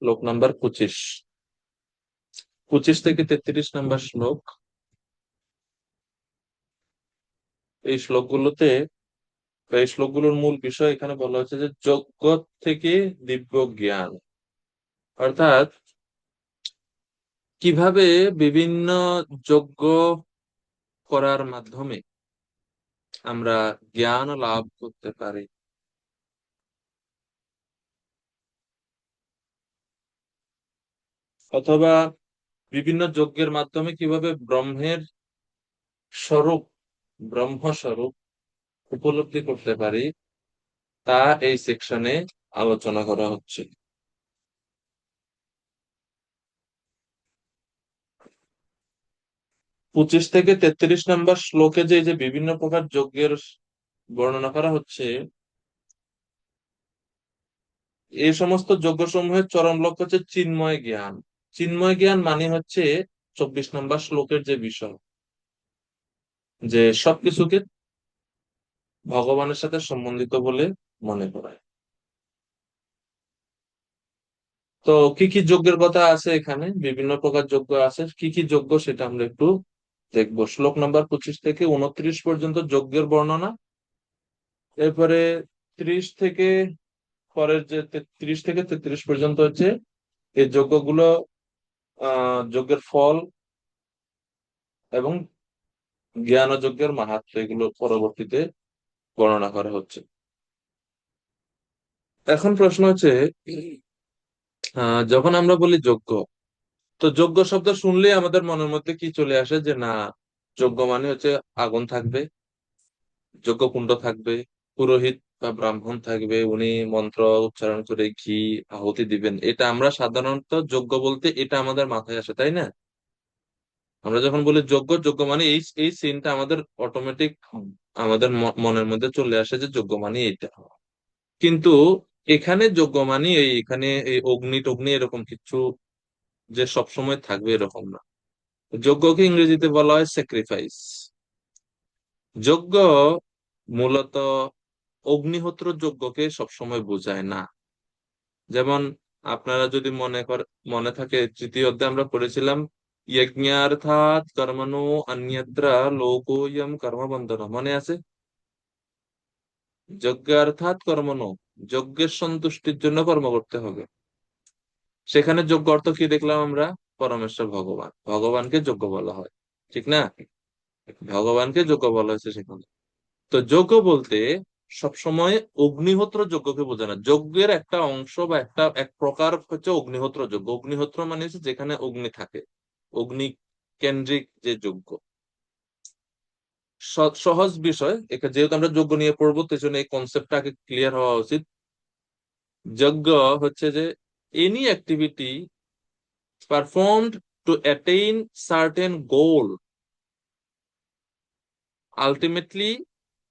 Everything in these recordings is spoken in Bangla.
শ্লোক নাম্বার 25, 25 থেকে 33 নাম্বার শ্লোক। এই শ্লোকগুলোতে এই শ্লোকগুলোর মূল বিষয় এখানে বলা হচ্ছে যে জগৎ থেকে দিব্য জ্ঞান, অর্থাৎ কিভাবে বিভিন্ন যজ্ঞ করার মাধ্যমে আমরা জ্ঞান লাভ করতে পারি, অথবা বিভিন্ন যজ্ঞের মাধ্যমে কিভাবে ব্রহ্মের স্বরূপ, ব্রহ্মস্বরূপ উপলব্ধি করতে পারি, তা এই সেকশনে আলোচনা করা হচ্ছে। 25 থেকে 33 নাম্বার শ্লোকে যে যে বিভিন্ন প্রকার যজ্ঞের বর্ণনা করা হচ্ছে, এই সমস্ত যজ্ঞ সমূহের চরম লক্ষ্য হচ্ছে চিন্ময় জ্ঞান। চিন্ময় জ্ঞান মানে হচ্ছে 24 নম্বর শ্লোকের যে বিষয়, যে সবকিছুকে ভগবানের সাথে সম্বন্ধিত বলে মনে করায়। তো কি কি যজ্ঞের কথা আছে এখানে, বিভিন্ন প্রকার যজ্ঞ আছে, কি কি যজ্ঞ সেটা আমরা একটু দেখবো। শ্লোক নাম্বার 25 থেকে 29 পর্যন্ত যজ্ঞের বর্ণনা। এরপরে 30 থেকে পরের যে 30 থেকে 33 পর্যন্ত হচ্ছে এই যজ্ঞগুলো, যজ্ঞের ফল এবং জ্ঞান যজ্ঞের মাহাত্ম্য, এগুলো পরবর্তীতে বর্ণনা করা হচ্ছে। এখন প্রশ্ন হচ্ছে, যখন আমরা বলি যজ্ঞ, তো যজ্ঞ শব্দ শুনলেই আমাদের মনের মধ্যে কি চলে আসে, যে না, যজ্ঞ মানে হচ্ছে আগুন থাকবে, যজ্ঞকুণ্ড থাকবে, পুরোহিত বা ব্রাহ্মণ থাকবে, উনি মন্ত্র উচ্চারণ করে ঘি আহুতি দিবেন। এটা আমরা সাধারণত যজ্ঞ বলতে এটা আমাদের মাথায় আসে, তাই না? আমরা যখন বলি যজ্ঞ, যজ্ঞ মানে এই এই সিনটা আমাদের অটোমেটিক আমাদের মনের মধ্যে চলে আসে যে যজ্ঞ মানে এটা। কিন্তু এখানে যজ্ঞ মানে এখানে এই অগ্নি টগ্নি এরকম কিছু যে সবসময় থাকবে এরকম না। যজ্ঞকে ইংরেজিতে বলা হয় স্যাক্রিফাইস। যজ্ঞ মূলত অগ্নিহোত্র যজ্ঞকে সবসময় বোঝায় না। যেমন আপনারা যদি মনে থাকে, তৃতীয় অধ্যায়ে আমরা পড়েছিলাম যজ্ঞার্থাৎ কর্মণো অন্যত্র লোকোয়ম কর্মবন্ধন, মনে আছে? যজ্ঞার্থাৎ কর্মণো, যজ্ঞের সন্তুষ্টির জন্য কর্ম করতে হবে। সেখানে যজ্ঞ অর্থ কি দেখলাম আমরা? পরমেশ্বর ভগবান, ভগবানকে যজ্ঞ বলা হয়, ঠিক না? ভগবানকে যজ্ঞ বলা হয়েছে সেখানে। তো যজ্ঞ বলতে সবসময় অগ্নিহোত্র যজ্ঞকে বোঝায় না। যজ্ঞের একটা অংশ বা একটা এক প্রকার হচ্ছে অগ্নিহোত্র যজ্ঞ। অগ্নিহোত্র মানে হচ্ছে যেখানে অগ্নি থাকে, অগ্নি কেন্দ্রিক যে যজ্ঞ। সহজ বিষয়, যেহেতু আমরা যজ্ঞ নিয়ে পড়বো, তো জন্য এই কনসেপ্টটা আগে ক্লিয়ার হওয়া উচিত। যজ্ঞ হচ্ছে যে any activity performed to attain certain goal. Ultimately,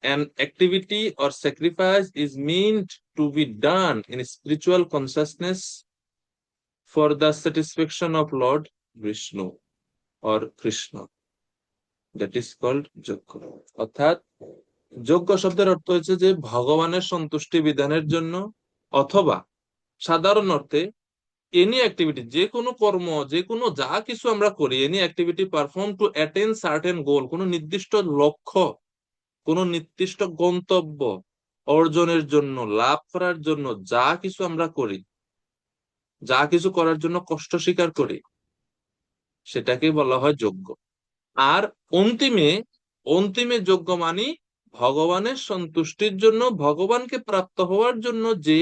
an activity or sacrifice is meant to be done in spiritual consciousness for the satisfaction of Lord Vishnu or Krishna. That is called যজ্ঞ। অর্থাৎ যজ্ঞ শব্দের অর্থ হচ্ছে যে ভগবানের সন্তুষ্টি বিধানের জন্য, অথবা সাধারণ অর্থে এনি অ্যাক্টিভিটি, যে কোনো কর্ম, যে কোনো যা কিছু আমরা করি, any activity perform to attain certain goal, কোনো নির্দিষ্ট লক্ষ্য, কোনো নির্দিষ্ট গন্তব্য অর্জনের জন্য, লাভ করার জন্য যা কিছু আমরা করি, যা কিছু করার জন্য কষ্ট স্বীকার করি, সেটাকে বলা হয় যজ্ঞ। আর অন্তিমে অন্তিমে যজ্ঞ মানি ভগবানের সন্তুষ্টির জন্য, ভগবানকে প্রাপ্ত হওয়ার জন্য যে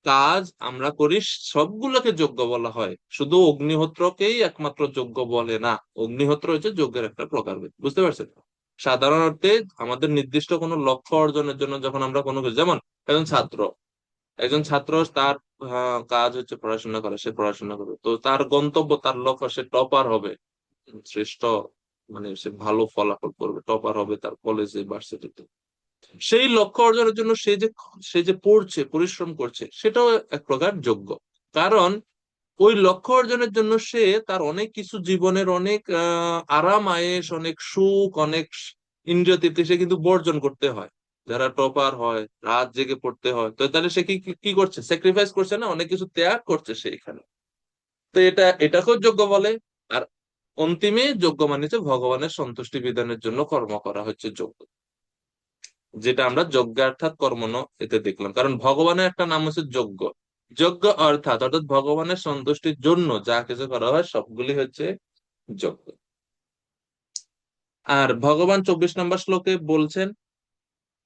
কাজ আমরা করি, সবগুলোকে যজ্ঞ বলা হয়। শুধু অগ্নিহোত্রকেই একমাত্র যজ্ঞ বলে না। অগ্নিহোত্র হচ্ছে যজ্ঞের একটা প্রকার, বুঝতে পারছেন? সাধারণ অর্থে আমাদের নির্দিষ্ট কোনো লক্ষ্য অর্জনের জন্য যখন আমরা কোনো কিছু, যেমন একজন ছাত্র, তার কাজ হচ্ছে পড়াশোনা করা, সে পড়াশোনা করবে, তো তার গন্তব্য, তার লক্ষ্য, সে টপার হবে, শ্রেষ্ঠ, মানে সে ভালো ফলাফল করবে, টপার হবে তার কলেজে, ভার্সিটিতে। সেই লক্ষ্য অর্জনের জন্য সে যে পড়ছে, পরিশ্রম করছে, সেটাও এক প্রকার যোগ্য। কারণ ওই লক্ষ্য অর্জনের জন্য সে তার অনেক কিছু, জীবনের অনেক আরাম আয়েশ, অনেক সুখ, অনেক ইন্দ্রিয় তৃপ্তি সে কিন্তু বর্জন করতে হয়, যারা টপার হয়, রাত জেগে পড়তে হয়, তো তাহলে সে কি কি কি করছে? স্যাক্রিফাইস করছে না, অনেক কিছু ত্যাগ করছে সে এখানে। তো এটাকেও যোগ্য বলে। আর অন্তিমে যোগ্য মানে হচ্ছে ভগবানের সন্তুষ্টি বিধানের জন্য কর্ম করা হচ্ছে যোগ্য, যেটা আমরা যজ্ঞার্থাৎ কর্মণ এতে দেখলাম। কারণ ভগবানের একটা নাম হচ্ছে যজ্ঞ। যজ্ঞ অর্থাৎ ভগবানের সন্তুষ্টির জন্য যা কিছু করা হয় সবগুলি হচ্ছে যজ্ঞ। আর ভগবান 24 নম্বর শ্লোকে বলছেন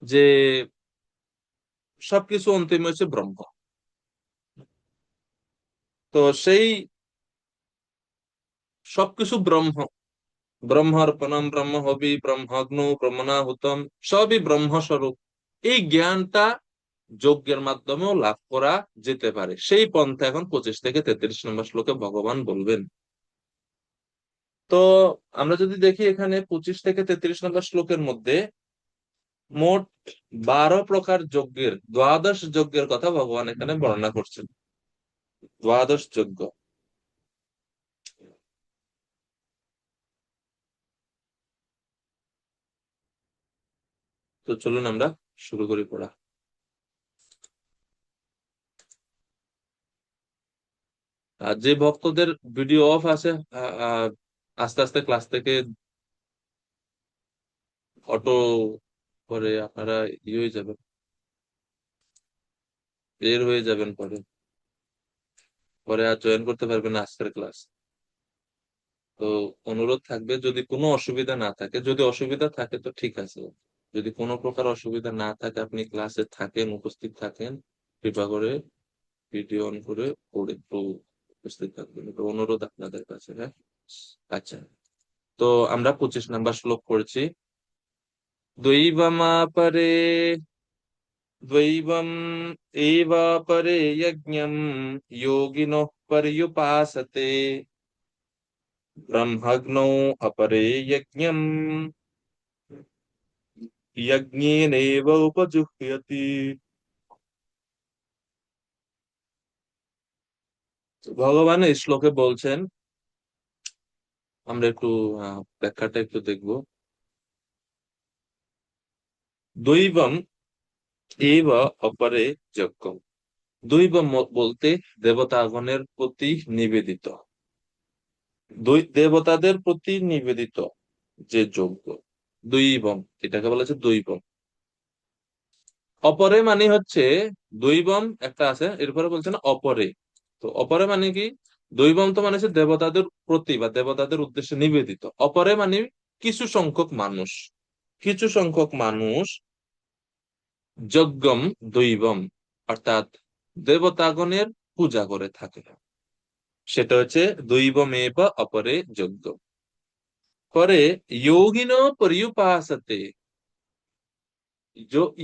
যে সবকিছু অন্তিম হচ্ছে ব্রহ্ম। তো সেই সবকিছু ব্রহ্ম, ব্রহ্মার্পণম ব্রহ্ম হবি ব্রহ্মাগ্নৌ ব্রহ্মণাহুতম, সবই ব্রহ্মস্বরূপ। এই জ্ঞানটা যজ্ঞের মাধ্যমেও লাভ করা যেতে পারে, সেই পন্থা এখন 25 থেকে 33 নম্বর শ্লোকে ভগবান বলবেন। তো আমরা যদি দেখি এখানে 25 থেকে 33 নম্বর শ্লোকের মধ্যে মোট 12 প্রকার যজ্ঞের, দ্বাদশ যজ্ঞের কথা ভগবান এখানে বর্ণনা করছেন। দ্বাদশ যজ্ঞ। তো চলুন আমরা শুরু করি পড়া। আর যে ভক্তদের ভিডিও অফ আছে, আহ, আহ, আস্তে আস্তে ক্লাস থেকে অটো করে আপনারা ইয়ে হয়ে যাবেন, বের হয়ে যাবেন, পরে পরে আর জয়েন করতে পারবেন না আজকের ক্লাস। তো অনুরোধ থাকবে, যদি কোনো অসুবিধা না থাকে, যদি অসুবিধা থাকে তো ঠিক আছে, যদি কোনো প্রকার অসুবিধা না থাকে, আপনি ক্লাসে থাকেন, উপস্থিত থাকেন, কৃপা করে ভিডিও অন করে পড়ে একটু উপস্থিত থাকবেন, এটা অনুরোধ আপনাদের কাছে, হ্যাঁ। আচ্ছা, তো আমরা 25 নম্বর শ্লোক পড়ছি। দ্বৈবমাপরে দ্বৈবম এবাপরে যজ্ঞম যোগিনঃ पर्युपासते ब्रह्मग्नौ अपरे यज्ञम यज्ञेनैव उपजुह्यति। ভগবান এই শ্লোকে বলছেন, আমরা একটু ব্যাখ্যাটা একটু দেখবো। দৈবম এব অপরে যজ্ঞম। দৈবম বলতে দেবতাগণের প্রতি নিবেদিত, দেবতাদের প্রতি নিবেদিত যে যজ্ঞ, দৈবম, এটাকে বলা হচ্ছে দৈবম। অপরে মানে হচ্ছে, দৈবম একটা আছে, এরপরে বলছে না অপরে। তো অপরে মানে কি? দৈবম তো মানে হচ্ছে দেবতাদের প্রতি বা দেবতাদের উদ্দেশ্যে নিবেদিত। অপরে মানে কিছু সংখ্যক মানুষ, কিছু সংখ্যক মানুষ যজ্ঞম দৈবম অর্থাৎ দেবতাগণের পূজা করে থাকে, সেটা হচ্ছে দৈবমেব অপরে যজ্ঞ। পরে যোগিন পর্যুপাসতে,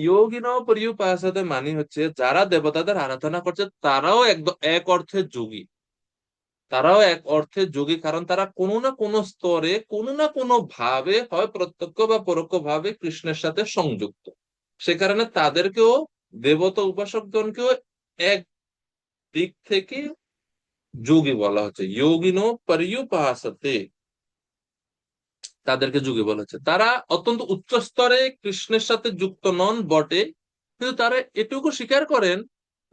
যোগিন পর্যুপাসতে মানে হচ্ছে যারা দেবতাদের আরাধনা করছে তারাও এক অর্থে যোগী, তারাও এক অর্থে যোগী, কারণ তারা কোনো না কোনো স্তরে কোনো না কোনো ভাবে হয় প্রত্যক্ষ বা পরোক্ষ ভাবে কৃষ্ণের সাথে সংযুক্ত। সে কারণে তাদেরকেও, দেবতা উপাসকগণকেও এক দিক থেকে যোগী বলা হচ্ছে, যোগিনো পর্যুপাসতে, তাদেরকে যোগী বলা হচ্ছে। তারা অত্যন্ত উচ্চ স্তরে কৃষ্ণের সাথে যুক্ত নন বটে, কিন্তু তারা এটুকু স্বীকার করেন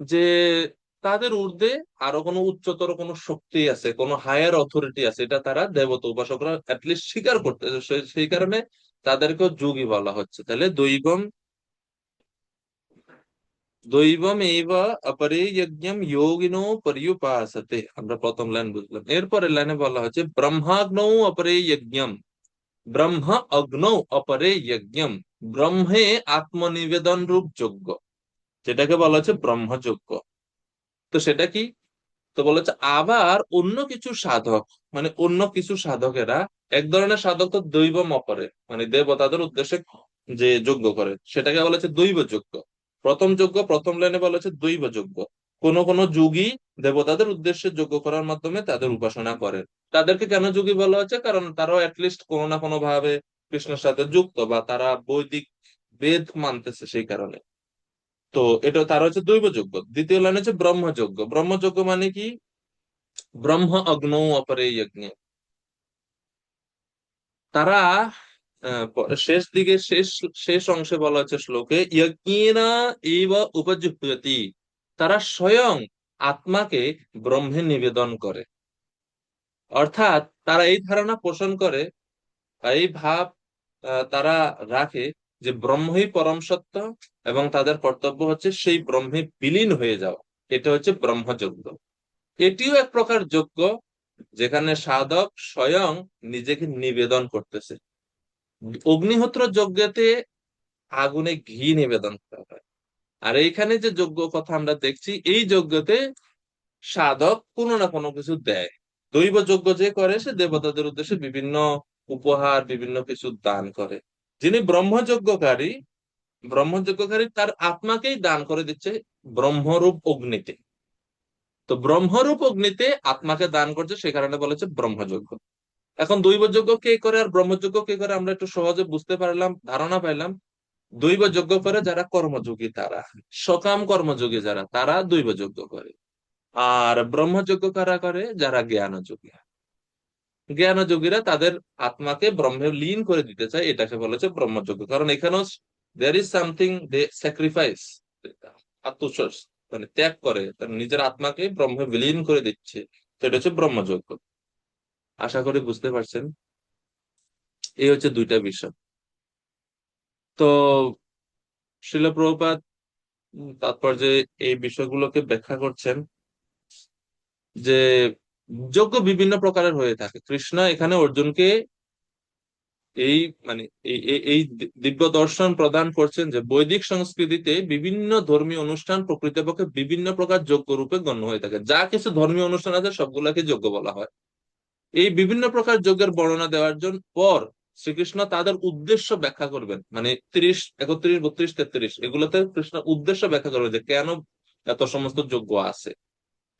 যে তাদের ঊর্ধ্বে আরো কোনো উচ্চতর কোনো শক্তি আছে, কোনো হায়ার অথরিটি আছে, এটা তারা দেবতা উপাসকরা অ্যাটলিস্ট স্বীকার করতেছে, সেই কারণে তাদেরকেও যোগী বলা হচ্ছে। তাহলে দৈবম, দৈবম এইব অপরে যজ্ঞম যোগিনো পর্যুপাসতে, আমরা প্রথম লাইন বুঝলাম। এরপরের লাইনে বলা হচ্ছে ব্রহ্মাগ্নৌ অপরে যজ্ঞম, ব্রহ্ম অগ্নৌ অপরে যজ্ঞম, ব্রহ্মে আত্মনিবেদন রূপ যজ্ঞ, যেটাকে বলা হচ্ছে ব্রহ্মযজ্ঞ। তো সেটা কি? তো বলা হচ্ছে আবার অন্য কিছু সাধক, মানে অন্য কিছু সাধকেরা, এক ধরনের সাধক তো দৈবম অপরে মানে দেবতাদের উদ্দেশ্যে যে যজ্ঞ করে, সেটাকে বলা হচ্ছে দৈব যজ্ঞ। প্রথম যজ্ঞ, প্রথম লাইনে বলা হচ্ছে দৈব যজ্ঞ। কোন কোন যোগী দেবতাদের উদ্দেশ্যে যজ্ঞ করার মাধ্যমে তাদের উপাসনা করেন। তাদেরকে কেন যোগী বলা হচ্ছে? কারণ তারাও অ্যাটলিস্ট কোনো না কোনো ভাবে কৃষ্ণের সাথে যুক্ত, বা তারা বৈদিক বেদ মানতেছে, সেই কারণে। তো এটা তারা হচ্ছে দৈব যজ্ঞ। দ্বিতীয় লাইন হচ্ছে ব্রহ্মযজ্ঞ। ব্রহ্মযজ্ঞ মানে কি? ব্রহ্ম অগ্নৌ অপরে যজ্ঞে, তারা শেষ দিকে শেষ শেষ অংশে বলা হচ্ছে শ্লোকে যজ্ঞেনা এব উপজুহ্যতি, তারা স্বয়ং আত্মাকে ব্রহ্মে নিবেদন করে। অর্থাৎ তারা এই ধারণা পোষণ করে, এই ভাব তারা রাখে যে ব্রহ্মই পরম সত্য এবং তাদের কর্তব্য হচ্ছে সেই ব্রহ্মে বিলীন হয়ে যাওয়া। এটা হচ্ছে ব্রহ্মযজ্ঞ। এটিও এক প্রকার যজ্ঞ, যেখানে সাধক স্বয়ং নিজেকে নিবেদন করতেছে। অগ্নিহোত্র যজ্ঞতে আগুনে ঘি নিবেদন করা হয়। আর এইখানে যে যজ্ঞ কথা আমরা দেখছি, এই যজ্ঞতে সাধক কোনো না কোনো কিছু দেয়। দৈব যজ্ঞ যে করে সে দেবতাদের উদ্দেশ্যে বিভিন্ন উপহার, বিভিন্ন কিছু দান করে। যিনি ব্রহ্মযজ্ঞকারী তার আত্মাকেই দান করে দিচ্ছে ব্রহ্মরূপ অগ্নিতে। তো ব্রহ্মরূপ অগ্নিতে আত্মাকে দান করছে, সে কারণে বলেছে ব্রহ্মযজ্ঞ। এখন দৈবযজ্ঞ কে করে আর ব্রহ্মযজ্ঞ কে করে আমরা একটু সহজে বুঝতে পারলাম, ধারণা পাইলাম। দৈব যজ্ঞ করে যারা কর্মযোগী, তারা সকাম কর্মযোগী, যারা তারা দৈব যজ্ঞ করে। আর ব্রহ্মযজ্ঞ কারা করে? যারা জ্ঞানযোগী। জ্ঞানযোগীরা তাদের আত্মাকে ব্রহ্মে লীন করে দিতে চায়, এটাকে বলেছে ব্রহ্মযজ্ঞ। কারণ এখানেও there is something they sacrifice, আত্মোৎসর্গ, মানে ত্যাগ করে, তার নিজের আত্মাকে ব্রহ্মে বিলীন করে দিচ্ছে। তো এটা হচ্ছে ব্রহ্মযজ্ঞ। আশা করি বুঝতে পারছেন। এই হচ্ছে দুইটা বিষয়। তো শিল প্রভুপাদ তাৎপর্যে এই বিষয়গুলোকে ব্যাখ্যা করছেন যে যজ্ঞ বিভিন্ন প্রকারের হয়ে থাকে। কৃষ্ণ এখানে অর্জুনকে এই মানে এই দিব্য দর্শন প্রদান করছেন যে বৈদিক সংস্কৃতিতে বিভিন্ন ধর্মীয় অনুষ্ঠান প্রকৃতপক্ষে বিভিন্ন প্রকার যজ্ঞ রূপে গণ্য হয়ে থাকে। যা কিছু ধর্মীয় অনুষ্ঠান আছে সবগুলাকে যজ্ঞ বলা হয়। এই বিভিন্ন প্রকার যজ্ঞের বর্ণনা দেওয়ার জন্য পর শ্রীকৃষ্ণ তাদের উদ্দেশ্য ব্যাখ্যা করবেন, মানে 30, 31, 32, 33 এগুলোতে কৃষ্ণ উদ্দেশ্য ব্যাখ্যা করবে যে কেন এত সমস্ত যজ্ঞ আছে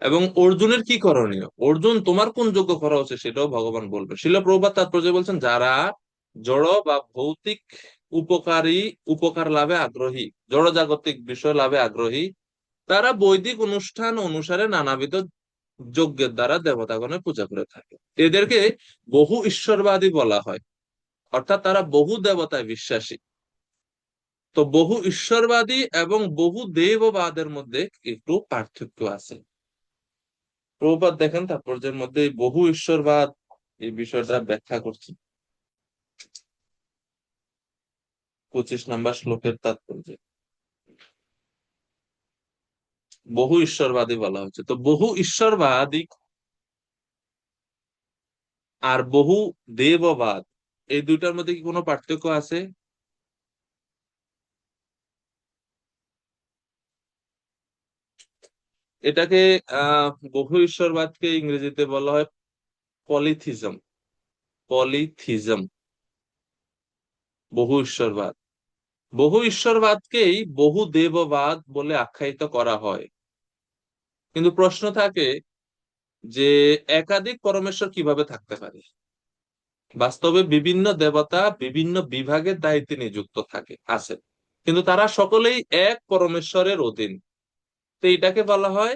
এবং অর্জুনের কি করণীয়। অর্জুন, তোমার কোন যজ্ঞ করা হচ্ছে সেটাও ভগবান বলবে। শিল প্রভুপাদ তাৎপর্য বলছেন, যারা জড় বা ভৌতিক উপকারী উপকার লাভে আগ্রহী, জড় জাগতিক বিষয় লাভে আগ্রহী, তারা বৈদিক অনুষ্ঠান অনুসারে নানাবিধ যজ্ঞের দ্বারা দেবতাগণের পূজা করে থাকে। এদেরকে বহু ঈশ্বরবাদী বলা হয়, অর্থাৎ তারা বহু দেবতায় বিশ্বাসী। তো বহু ঈশ্বরবাদী এবং বহু দেববাদের মধ্যে একটু পার্থক্য আছে। প্রভুপাদ দেখেন তাৎপর্যের মধ্যে এই বহু ঈশ্বরবাদ এই বিষয়টা ব্যাখ্যা করছে 25 নম্বর শ্লোকের তাৎপর্য। বহু ঈশ্বরবাদী বলা হচ্ছে, তো বহু ঈশ্বরবাদী আর বহু দেববাদ, এই দুইটার মধ্যে কি কোনো পার্থক্য আছে? এটাকে বহু ঈশ্বরবাদকে ইংরেজিতে বলা হয় পলিথিজম। পলিথিজম, বহু ঈশ্বরবাদ। বহু ঈশ্বরবাদকেই বহু দেববাদ বলে আখ্যায়িত করা হয়। কিন্তু প্রশ্ন থাকে যে একাধিক পরমেশ্বর কিভাবে থাকতে পারে? বাস্তবে বিভিন্ন দেবতা বিভিন্ন বিভাগের দায়িত্বে নিযুক্ত আছে, কিন্তু তারা সকলেই এক পরমেশ্বরের অধীন। তো এটাকে বলা হয়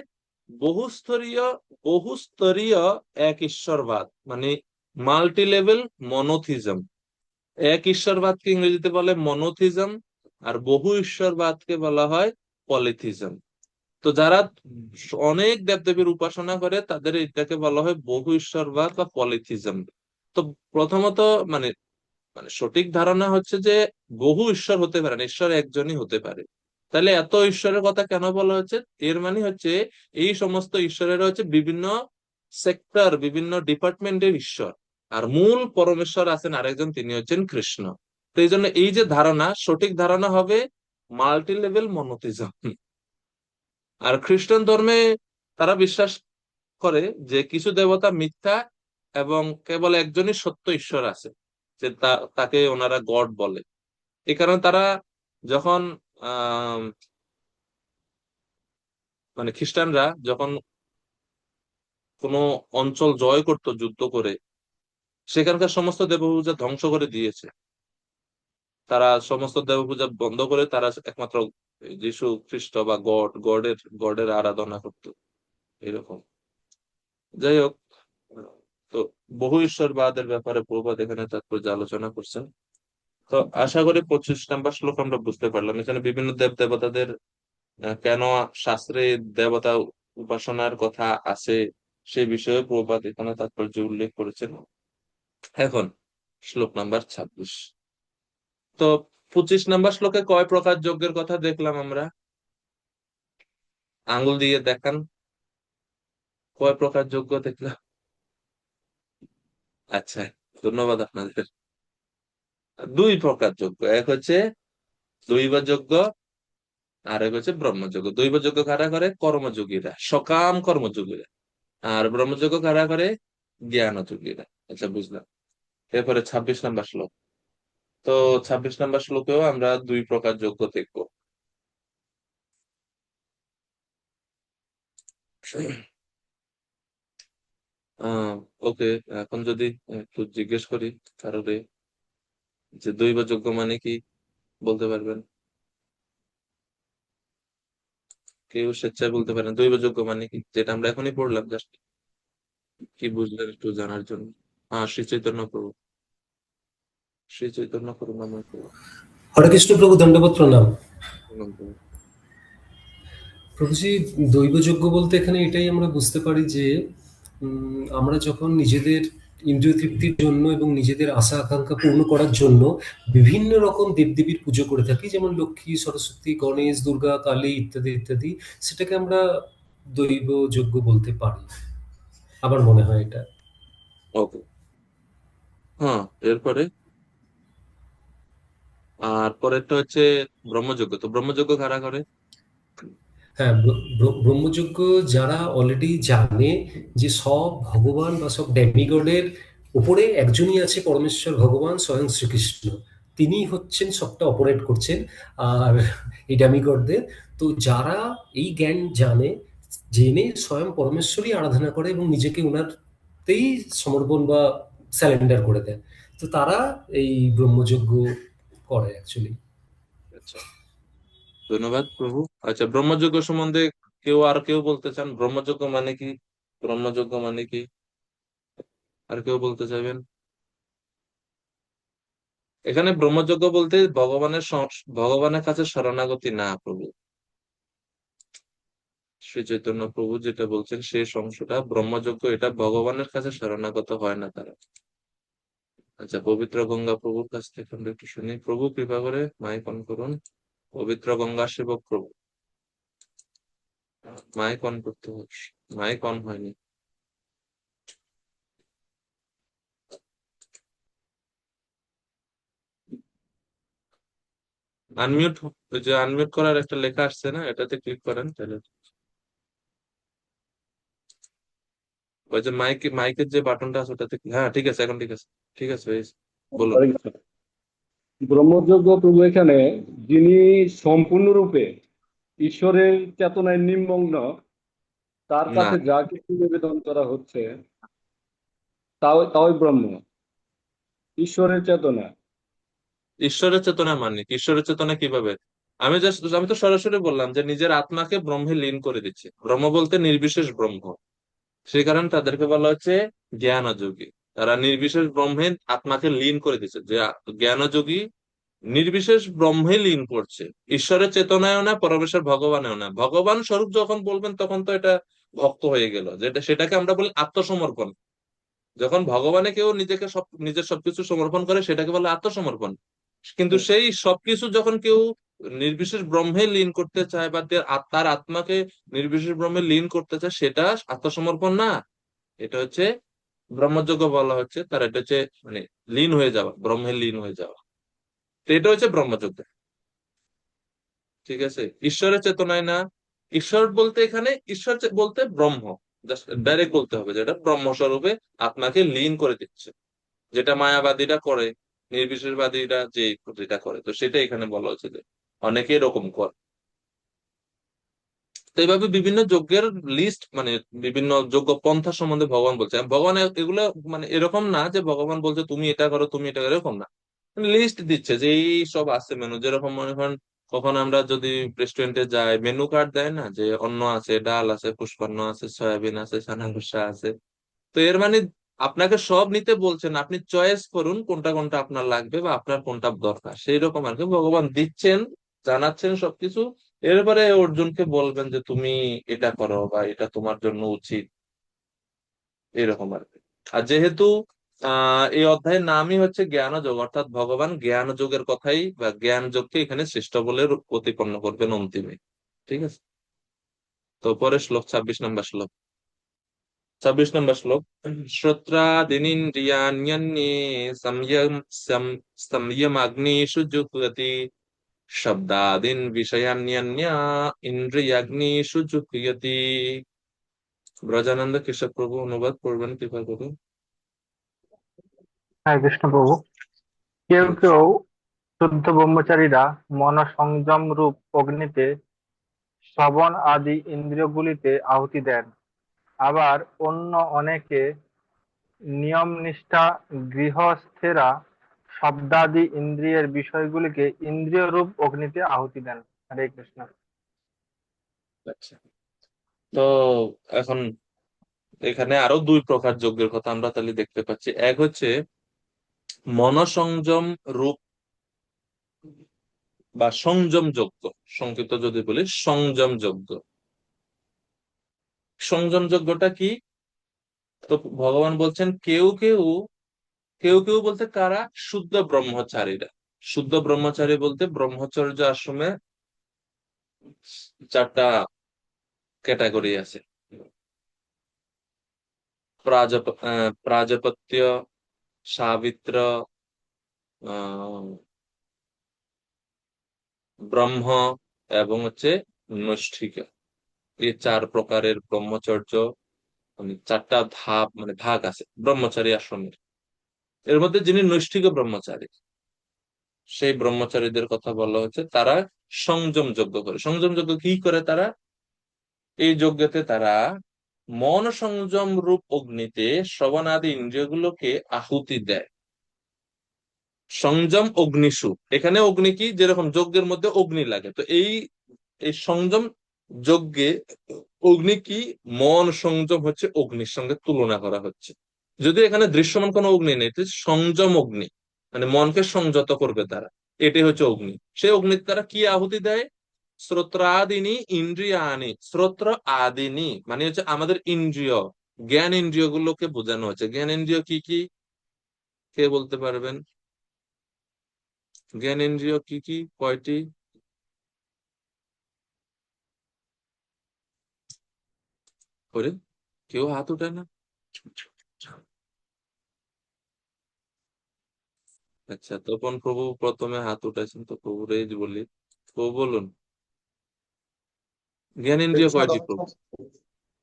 বহুস্তরীয় বহুস্তরীয় এক ঈশ্বরবাদ, মানে মাল্টি লেভেল মনোথিজম। এক ঈশ্বরবাদকে ইংরেজিতে বলে মনোথিজম, আর বহু ঈশ্বরবাদকে বলা হয় পলিথিজম। তো যারা অনেক দেবদেবীর উপাসনা করে তাদের এটাকে বলা হয় বহু ঈশ্বরবাদ বা পলিথিজম। তো প্রথমত মানে মানে সঠিক ধারণা হচ্ছে যে বহু ঈশ্বর হতে পারে না, ঈশ্বর একজনই হতে পারে। তাহলে এত ঈশ্বরের কথা কেন বলা হচ্ছে? এর মানে হচ্ছে এই সমস্ত ঈশ্বরেরা হচ্ছে বিভিন্ন সেক্টর, বিভিন্ন ডিপার্টমেন্টের ঈশ্বর। আর মূল পরমেশ্বর আছেন আরেকজন, তিনি হচ্ছেন কৃষ্ণ। তো এই জন্য এই যে ধারণা, সঠিক ধারণা হবে মাল্টি লেভেল মনোথিজম। আর খ্রিস্টান ধর্মে তারা বিশ্বাস করে যে কিছু দেবতা মিথ্যা এবং কেবল একজনই সত্য ঈশ্বর আছে, যে তাকে ওনারা গড বলে। এই কারণে তারা যখন আহ মানে খ্রিস্টানরা যখন কোনো অঞ্চল জয় করত যুদ্ধ করে, সেখানকার সমস্ত দেবপূজা ধ্বংস করে দিয়েছে। তারা সমস্ত দেবপূজা বন্ধ করে তারা একমাত্র যীশু খ্রিস্ট বা গডের আরাধনা করত, এরকম। যাই হোক, তো বহু ঈশ্বরবাদের ব্যাপারে প্রভুপাদ এখানে তাৎপর্য আলোচনা করছেন। তো আশা করি 25 নম্বর শ্লোক আমরা বুঝতে পারলাম। এখানে বিভিন্ন দেব দেবতাদের কেন শাস্ত্রে দেবতা উপাসনার কথা আছে সেই বিষয়ে প্রভুপাদ এখানে তাৎপর্য উল্লেখ করেছেন। এখন শ্লোক নাম্বার 26। তো 25 নম্বর শ্লোকে কয় প্রকার যজ্ঞের কথা দেখলাম আমরা? আঙ্গুল দিয়ে দেখান, কয় প্রকার যজ্ঞ দেখলাম? আচ্ছা, ধন্যবাদ আপনাদের। দুই প্রকার যজ্ঞ, এক হচ্ছে দৈব যজ্ঞ, আর এক হচ্ছে ব্রহ্মযজ্ঞ। দৈব যজ্ঞ কারা করে? কর্মযোগীরা, সকাম কর্মযোগীরা। আর ব্রহ্মযজ্ঞ কারা করে? জ্ঞানযোগীরা। আচ্ছা, বুঝলাম। এরপরে 26 নম্বর শ্লোক। তো 26 নম্বর শ্লোকেও আমরা দুই প্রকার যজ্ঞ দেখবো। আহ ওকে, এখন যদি একটু জিজ্ঞেস করি কারোরে যে দৈব যজ্ঞ মানে কি, বলতে পারবেন? কেউ স্বেচ্ছায় বলতে পারেন দৈব যজ্ঞ মানে কি, যেটা আমরা এখনই পড়লাম, জাস্ট কি বুঝলেন একটু জানার জন্য। হ্যাঁ, শ্রী চৈতন্য প্রভু, শ্রী চৈতন্য করুণাময় প্রভু। হরে কৃষ্ণ প্রভু, দণ্ডবত প্রণাম। প্রণাম প্রভু। প্রভুজি, দৈবযজ্ঞ বলতে এখানে এটাই আমরা বুঝতে পারি যে আমরা যখন নিজেদের ইন্দ্রিয় তৃপ্তির জন্য এবং নিজেদের আশা আকাঙ্ক্ষা পূর্ণ করার জন্য বিভিন্ন রকম দেবদেবীর পুজো করে থাকি, যেমন লক্ষ্মী, সরস্বতী, গণেশ, দুর্গা, কালী ইত্যাদি ইত্যাদি, সেটাকে আমরা দৈবযজ্ঞ বলতে পারি। আমার মনে হয় এটা। ওকে। হ্যাঁ, এরপরে আর পরেরটা হচ্ছে ব্রহ্মযজ্ঞ। তো ব্রহ্মযজ্ঞ কারা করে? হ্যাঁ, ব্রহ্মযজ্ঞ যারা অলরেডি জানে যে সব ভগবান বা সব ডেমিগডের উপরে একজনই আছে, পরমেশ্বর ভগবান স্বয়ং শ্রীকৃষ্ণ। তিনি হচ্ছেন সবটা অপারেট করছেন। আর এই ডেমিগডদের, তো যারা এই জ্ঞান জানে, জেনে স্বয়ং পরমেশ্বরই আরাধনা করে এবং নিজেকে ওনারতেই সমর্পণ বা স্যালেন্ডার করে দেয়, তো তারা এই ব্রহ্মযজ্ঞ করে অ্যাকচুয়ালি। আচ্ছা, ধন্যবাদ প্রভু। আচ্ছা, ব্রহ্মযজ্ঞ সম্বন্ধে কেউ বলতে চান ব্রহ্মযজ্ঞ মানে কি? ব্রহ্মযজ্ঞ মানে কি, আর কেউ বলতে চাইবেন? এখানে ব্রহ্মযজ্ঞ বলতে ভগবানের কাছে শরণাগতি না প্রভু। শ্রী চৈতন্য প্রভু যেটা বলছেন সেই অংশটা ব্রহ্মযজ্ঞ, এটা ভগবানের কাছে শরণাগত হয় না তারা। আচ্ছা, পবিত্র গঙ্গা প্রভুর কাছ থেকে আমরা একটু শুনি। প্রভু কৃপা করে মাইক অন করুন। পবিত্র গঙ্গা সেবক প্রভু, মাইক অন করতে হবে। মাইক অন হয়নি। আনমিউট, ওই যে আনমিউট করার একটা লেখা আসছে না, এটাতে ক্লিক করেন তাহলে। ওই যে মাইকের যে বাটনটা আছে ওটাতে হ্যাঁ, ঠিক আছে, এখন ঠিক আছে। ঠিক আছে, হয়েছে। বলুন। হরে কৃষ্ণ। ব্রহ্মযোগ্য প্রভু এখানে যিনি সম্পূর্ণরূপে ঈশ্বরের চেতনায় নিমগ্ন, তার না, কাছে যা কিছু নিবেদন করা হচ্ছে তাও তাওই ব্রহ্ম, ঈশ্বরের চেতনা। ঈশ্বরের চেতনা মানে কি? ঈশ্বরের চেতনা কিভাবে? আমি তো সরাসরি বললাম যে নিজের আত্মাকে ব্রহ্মে লীন করে দিচ্ছে। ব্রহ্ম বলতে নির্বিশেষ ব্রহ্ম, সেই কারণে তাদেরকে বলা হচ্ছে জ্ঞানযোগী। তারা নির্বিশেষ ব্রহ্মে আত্মাকে লীন করে দিচ্ছে। যে জ্ঞানযোগী নির্বিশেষ ব্রহ্মে লীন করছে, ঈশ্বরের চেতনায়ও না, পরমেশ্বর ভগবানেও না। ভগবান স্বরূপ যখন বলবেন তখন তো এটা ভক্ত হয়ে গেল, যেটা সেটাকে আমরা বলি আত্মসমর্পণ। যখন ভগবানে কেউ নিজের সবকিছু সমর্পণ করে সেটাকে বলে আত্মসমর্পণ। কিন্তু সেই সবকিছু যখন কেউ নির্বিশেষ ব্রহ্মে লীন করতে চায় বা তার আত্মাকে নির্বিশেষ ব্রহ্মে লীন করতে চায়, সেটা আত্মসমর্পণ না। এটা হচ্ছে ব্রহ্মযোগ্য বলা হচ্ছে তার, এটা হচ্ছে মানে লীন হয়ে যাওয়া, ব্রহ্মে লীন হয়ে যাওয়া। তো এটা হচ্ছে ব্রহ্মযোগ্য। ঠিক আছে, ঈশ্বরের চেতনায় না। ঈশ্বর বলতে এখানে বলতে ব্রহ্ম, জাস্ট ডাইরেক্ট বলতে হবে যেটা ব্রহ্মস্বরূপে আপনাকে লীন করে দিচ্ছে, যেটা মায়াবাদীরা করে, নির্বিশেষবাদীরা যেটা করে। তো সেটা এখানে বলা হচ্ছে যে অনেকে এরকম করে। তো এইভাবে বিভিন্ন যজ্ঞের লিস্ট, মানে বিভিন্ন যজ্ঞ পন্থা সম্বন্ধে ভগবান বলছে। ভগবান এগুলো মানে এরকম না যে ভগবান বলছে তুমি এটা করো, তুমি এটা করো, এরকম না। লিস্ট দিচ্ছে যে এই সব আছে মেনু, যেরকম মনে করেন কখন আমরা যদি রেস্টুরেন্টে যাই, মেনু কার্ড দেয় না, যে অন্ন আছে, ডাল আছে, পুষ্পান্ন আছে, সয়াবিন আছে, চানা ভুট্টা আছে। তো এর মানে আপনাকে সব নিতে বলছেন, আপনি চয়েস করুন কোনটা কোনটা আপনার লাগবে বা আপনার কোনটা দরকার, সেই রকম আর কি ভগবান দিচ্ছেন, জানাচ্ছেন সবকিছু। এরপরে অর্জুনকে বলবেন যে তুমি এটা করো বা এটা তোমার জন্য উচিত, এরকম আর কি। আর যেহেতু এই অধ্যায়ের নামই হচ্ছে জ্ঞান যোগ, অর্থাৎ ভগবান জ্ঞান যোগের কথাই বা জ্ঞান যোগকে এখানে শ্রেষ্ঠ বলে প্রতিপন্ন করবেন অন্তিমে। ঠিক আছে, তো পরে শ্লোক 26 নম্বর শ্লোক। 26 নম্বর শ্লোক। শ্রোত্রাদীনিন্দ্রিয়াণ্যন্যে সংযমাগ্নিষু জুহ্যতি শব্দাদীন বিষয়ান্যন্যা ইন্দ্রিয়াগ্নিষু জুহ্যতি। ব্রজানন্দ কেশব প্রভু অনুবাদ করবেন কৃপা করে। হ্যাঁ কৃষ্ণ প্রভু। কেউ হুম। কেউ শুদ্ধ ব্রহ্মচারীরা মনঃসংযম রূপ অগ্নিতে শ্রবণ আদি ইন্দ্রিয়গুলিতে আহুতি দেন। আবার অন্য অনেকে নিয়মনিষ্ঠা গৃহস্থেরা শব্দাদি ইন্দ্রিয়ের বিষয়গুলিকে ইন্দ্রিয় রূপ অগ্নিতে আহুতি দেন। হরে কৃষ্ণ। আচ্ছা, তো এখন এখানে আরো দুই প্রকার যজ্ঞের কথা আমরা তাহলে দেখতে পাচ্ছি। এক হচ্ছে মনসংযম রূপ বা সংযম যজ্ঞ, সংক্ষিপ্ত যদি বলি সংযম যজ্ঞ। সংযম যজ্ঞটা কি? তো ভগবান বলছেন কেউ কেউ, কেউ কেউ বলতে কারা? শুদ্ধ ব্রহ্মচারীরা। শুদ্ধ ব্রহ্মচারী বলতে ব্রহ্মচর্য আশ্রমে চারটা ক্যাটাগরি আছে। প্রাজাপত্য, সাবিত্র, আহ ব্রহ্ম এবং হচ্ছে নৈষ্ঠিকা। এই চার প্রকারের ব্রহ্মচর্য, মানে চারটা ধাপ মানে ভাগ আছে ব্রহ্মচারী আশ্রমের। এর মধ্যে যিনি নৈষ্ঠিক ব্রহ্মচারী, সেই ব্রহ্মচারীদের কথা বলা হচ্ছে, তারা সংযম যজ্ঞ করে। সংযম যজ্ঞ কি করে তারা? এই যজ্ঞতে তারা মন সংযম রূপ অগ্নিতে শ্রবণ আদি ইন্দ্রিয়গুলোকে আহুতি দেয়। সংযম অগ্নিষু, এখানে অগ্নি কি, যেরকম যজ্ঞের মধ্যে অগ্নি লাগে, তো এই এই সংযম যজ্ঞে অগ্নি কি, মন সংযম হচ্ছে অগ্নির সঙ্গে তুলনা করা হচ্ছে। যদি এখানে দৃশ্যমান কোনো অগ্নি নেই, তো সংযম অগ্নি, মানে মনকে সংযত করবে তারা, এটাই হচ্ছে অগ্নি। সেই অগ্নিতে তারা কি আহুতি দেয়? শ্রোত্রাদিনী ইন্দ্রিয়ানি, শ্রোত্র আদিনী মানে হচ্ছে আমাদের ইন্দ্রিয়, জ্ঞান ইন্দ্রিয় গুলোকে বোঝানো হচ্ছে। জ্ঞান ইন্দ্রিয় কি কি, কে বলতে পারবেন? জ্ঞান ইন্দ্রিয় কি কি, কয়টি? করে কেউ হাত উঠায় না। আচ্ছা, তখন প্রভু প্রথমে হাত উঠাইছেন, তো প্রভুরেই বলি, প্রভু বলুন জ্ঞানেন্দ্রিয় কয়টি প্রভু?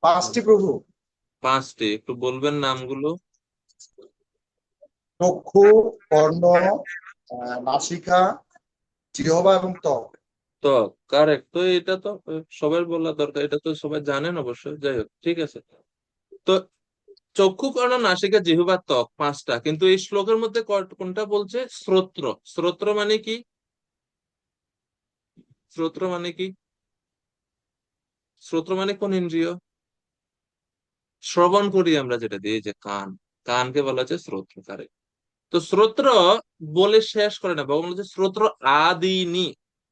5টি প্রভু। 5টি, একটু বলবেন নামগুলো। চক্ষু, কর্ণ, নাসিকা, জিহ্বা এবং ত্বক। তো কারেক্ট, তো এটা তো সবার বলা দরকার, এটা তো সবাই জানেন অবশ্যই, যাই হোক ঠিক আছে। তো চক্ষু, কর্ণ, নাসিকা, জিহ্বা, ত্বক, 5টা, কিন্তু এই শ্লোকের মধ্যে কোনটা বলছে? শ্রোত্র। শ্রোত্র মানে কি? শ্রোত্র মানে কি? শ্রোত্র মানে কোন ইন্দ্রিয়? শ্রবণ করি আমরা যেটা দিয়ে, যে কান, কানকে বলা হচ্ছে শ্রোত্র। কারেক্ট। তো শ্রোত্র বলে শেষ করে না, ভগবান বলছে শ্রোত্র আদিনি,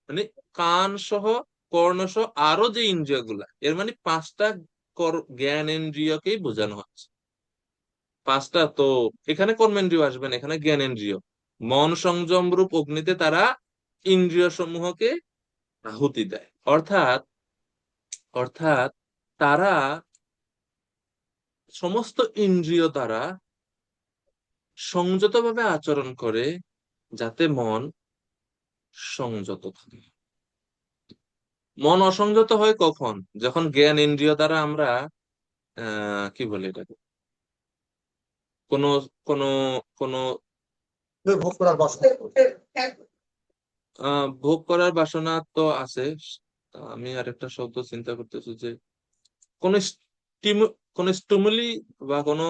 মানে কান সহ কর্ণ সহ আরো যে ইন্দ্রিয় গুলা, এর মানে 5টা জ্ঞান ইন্দ্রিয়কেই বোঝানো হচ্ছে। 5টা, তো এখানে কর্মেন্দ্রিয় আসবে না, এখানে জ্ঞানেন্দ্রিয়। মন সংযম রূপ অগ্নিতে তারা ইন্দ্রিয় সমূহকে আহুতি দেয়, অর্থাৎ অর্থাৎ তারা সমস্ত ইন্দ্রিয় দ্বারা সংযত ভাবে আচরণ করে, যাতে মন সংযত থাকে। মন অসংযত হয় কখন? যখন জ্ঞান ইন্দ্রিয় দ্বারা আমরা কি বলে এটাকে, কোন কোন কোন ভোগ করার বাসনা। ভোগ করার বাসনা তো আছে। আমি আরেকটা শব্দ চিন্তা করতেছি, যে কোন কোন স্টিমুলি বা কোন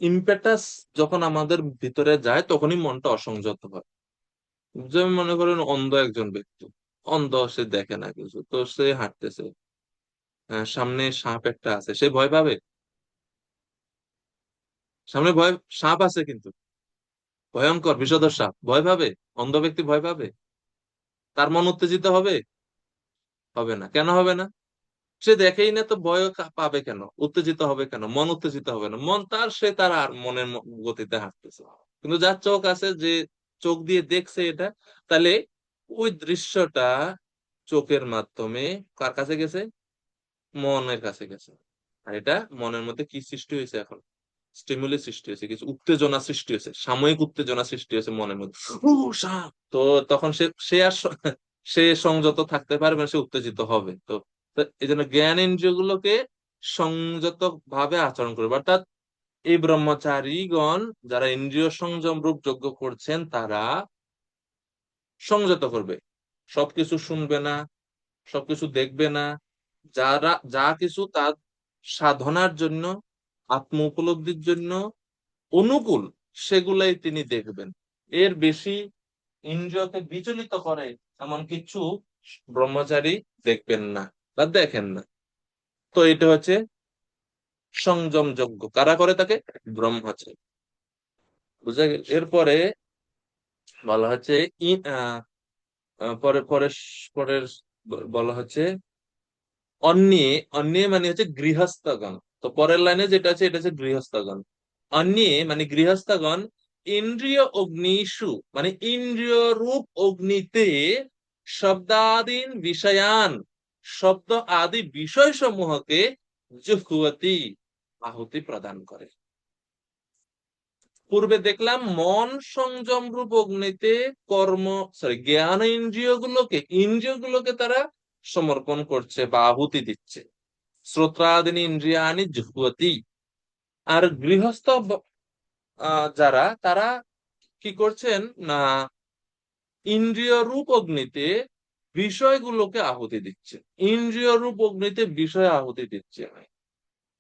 ইম্পেটাস যখন আমাদের ভিতরে যায়, তখনই মনটা অসংযত হয়। যেমন মনে করেন অন্ধ একজন ব্যক্তি, অন্ধ, সে দেখে না কিছু, তো সে হাঁটতেছে, সামনে সাপ একটা আছে, সে ভয় পাবে? সামনে ভয় সাপ আছে, কিন্তু ভয়ঙ্কর বিষধর সাপ, ভয় পাবে? অন্ধ ব্যক্তি ভয় পাবে? তার মন উত্তেজিত হবে? হবে না। কেন হবে না? সে দেখেই না, তো ভয় পাবে কেন? উত্তেজিত হবে কেন? মন উত্তেজিত হবে না, মন তার, সে তার আর মনের গতিতে হাঁটতেছে। কিন্তু যার চোখ আছে, যে চোখ দিয়ে দেখছে এটা, তাহলে ওই দৃশ্যটা চোখের মাধ্যমে কার কাছে গেছে? মনের কাছে গেছে। আর এটা মনের মধ্যে কি সৃষ্টি হয়েছে? এখন স্টিমুলি সৃষ্টি হয়েছে, কিছু উত্তেজনা সৃষ্টি হয়েছে, সাময়িক উত্তেজনা সৃষ্টি হয়েছে মনের মধ্যে। ও সাপ! তো তখন সে সে আর সে সংযত থাকতে পারবে না, সে উত্তেজিত হবে। তো তো এই জন্য জ্ঞান ইন্দ্রিয়গুলোকে সংযত ভাবে আচরণ করবে। অর্থাৎ এই ব্রহ্মচারীগণ যারা ইন্দ্রিয় সংযম রূপ যজ্ঞ করছেন, তারা সংযত করবে। সবকিছু শুনবে না, সবকিছু দেখবে না। যারা যা কিছু তার সাধনার জন্য, আত্ম উপলব্ধির জন্য অনুকূল, সেগুলাই তিনি দেখবেন। এর বেশি ইন্দ্রিয়কে বিচলিত করে এমন কিছু ব্রহ্মচারী দেখবেন না বা দেখেন না। তো এটা হচ্ছে সংযম যজ্ঞ। কারা করে তাকে? ব্রহ্মচারী। বুঝা গেল? এরপরে বলা হচ্ছে ই- আহ, আহ, পরে পরে পরের বলা হচ্ছে অন্যে। অন্যে মানে হচ্ছে গৃহস্থগণ। তো পরের লাইনে যেটা আছে, এটা হচ্ছে গৃহস্থগণ। অন্যে মানে গৃহস্থগণ ইন্দ্রিয় অগ্নিষু, মানে ইন্দ্রিয় রূপ অগ্নিতে শব্দাদীন বিষয়ান, শব্দ আদি বিষয় সমূহকে জুহ্বতি, আহুতি প্রদান করে। পূর্বে দেখলাম মন সংযম রূপ অগ্নিতে কর্ম, জ্ঞান ইন্দ্রিয়গুলোকে তারা সমর্পণ করছে বা আহুতি দিচ্ছে। শ্রোত্রাদিনী ইন্দ্রিয়ানি জুহ্বতি। আর গৃহস্থ যারা, তারা কি করছেন না, ইন্দ্রিয় রূপ অগ্নিতে বিষয়গুলোকে আহুতি দিচ্ছে। ইন্দ্রিয় রূপ অগ্নিতে বিষয় আহুতি দিচ্ছে।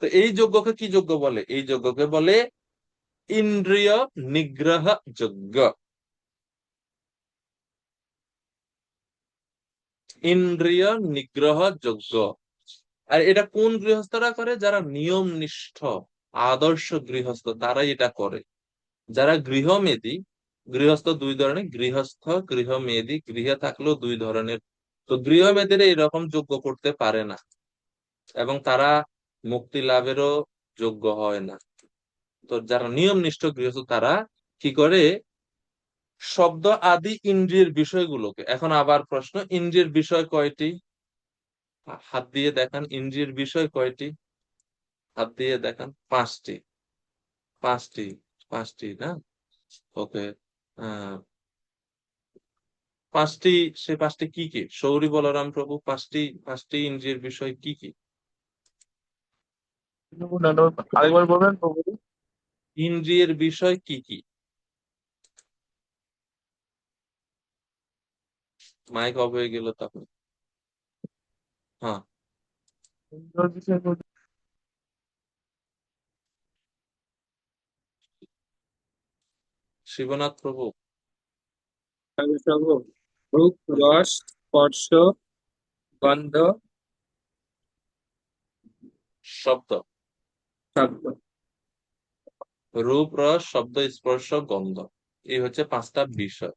তো এই যজ্ঞকে কি যজ্ঞ বলে? এই যজ্ঞকে বলে ইন্দ্রিয় নিগ্রহ যজ্ঞ। ইন্দ্রিয় নিগ্রহ যজ্ঞ। আর এটা কোন গৃহস্থরা করে? যারা নিয়ম নিষ্ঠ আদর্শ গৃহস্থ, তারাই এটা করে। যারা গৃহমেদী, গৃহস্থ দুই ধরনের, গৃহস্থ গৃহমেদী, গৃহে থাকলেও দুই ধরনের। তো গৃহমেদীরা এরকম যজ্ঞ করতে পারে না, এবং তারা মুক্তি লাভেরও যোগ্য হয় না। তো যারা নিয়ম নিষ্ঠ গৃহস্থ, তারা কি করে? শব্দ আদি ইন্দ্রিয়ের বিষয়গুলোকে, এখন আবার প্রশ্ন, ইন্দ্রিয়ের বিষয় কয়টি? হাত দিয়ে দেখান, ইন্দ্রিয়ের বিষয় কয়টি? হাত দিয়ে দেখান। পাঁচটি। পাঁচটি। পাঁচটি না? ওকে। আহ পাঁচটি। সে পাঁচটি কি কি? সৌরি বলরাম প্রভু, পাঁচটি পাঁচটি ইন্দ্রিয়ের বিষয় কি কি? আরেকবার বলবেন প্রভু। ইন্দ্রিয়ের বিষয় কি কি? মাইক অফ হয়ে গেল তখন। হ্যাঁ, ইন্দ্রিয় বিষয় বলতে শিবনাথ প্রভু। রূপ, রস, স্পর্শ, গন্ধ, শব্দ। শব্দ। রূপ, রস, শব্দ, স্পর্শ, গন্ধ, এই হচ্ছে পাঁচটা বিষয়।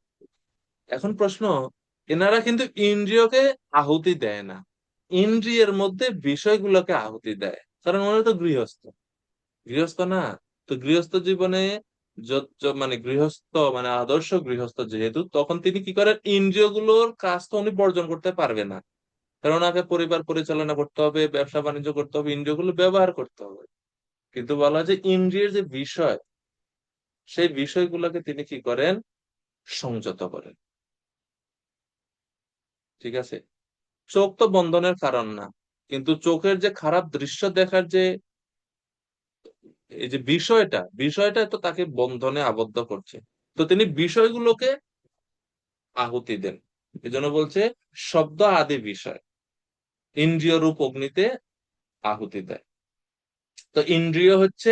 এখন প্রশ্ন, এনারা কিন্তু ইন্দ্রিয়কে আহুতি দেয় না, ইন্দ্রিয়ের মধ্যে বিষয়গুলোকে আহুতি দেয়। কারণ ওনারা তো গৃহস্থ। গৃহস্থ না? তো গৃহস্থ জীবনে মানে গৃহস্থ মানে আদর্শ গৃহস্থ যেহেতু, তখন তিনি কি করেন? ইন্দ্রিয়গুলোর কাজ তো উনি বর্জন করতে পারবে না, কারণ ওনাকে পরিবার পরিচালনা করতে হবে, ব্যবসা বাণিজ্য করতে হবে, ইন্দ্রিয়গুলো ব্যবহার করতে হবে। কিন্তু বলা হয় যে ইন্দ্রিয়ের যে বিষয়, সেই বিষয়গুলোকে তিনি কি করেন? সংযত করেন। ঠিক আছে? চোখ তো বন্ধনের কারণ না, কিন্তু চোখের যে খারাপ দৃশ্য দেখার যে এই যে বিষয়টা, বিষয়টা তো তাকে বন্ধনে আবদ্ধ করছে। তো তিনি বিষয়গুলোকে আহুতি দেন। এজন্য বলছে শব্দ আদি বিষয় ইন্দ্রিয় রূপ অগ্নিতে আহুতি দেয়। তো ইন্দ্রিয় হচ্ছে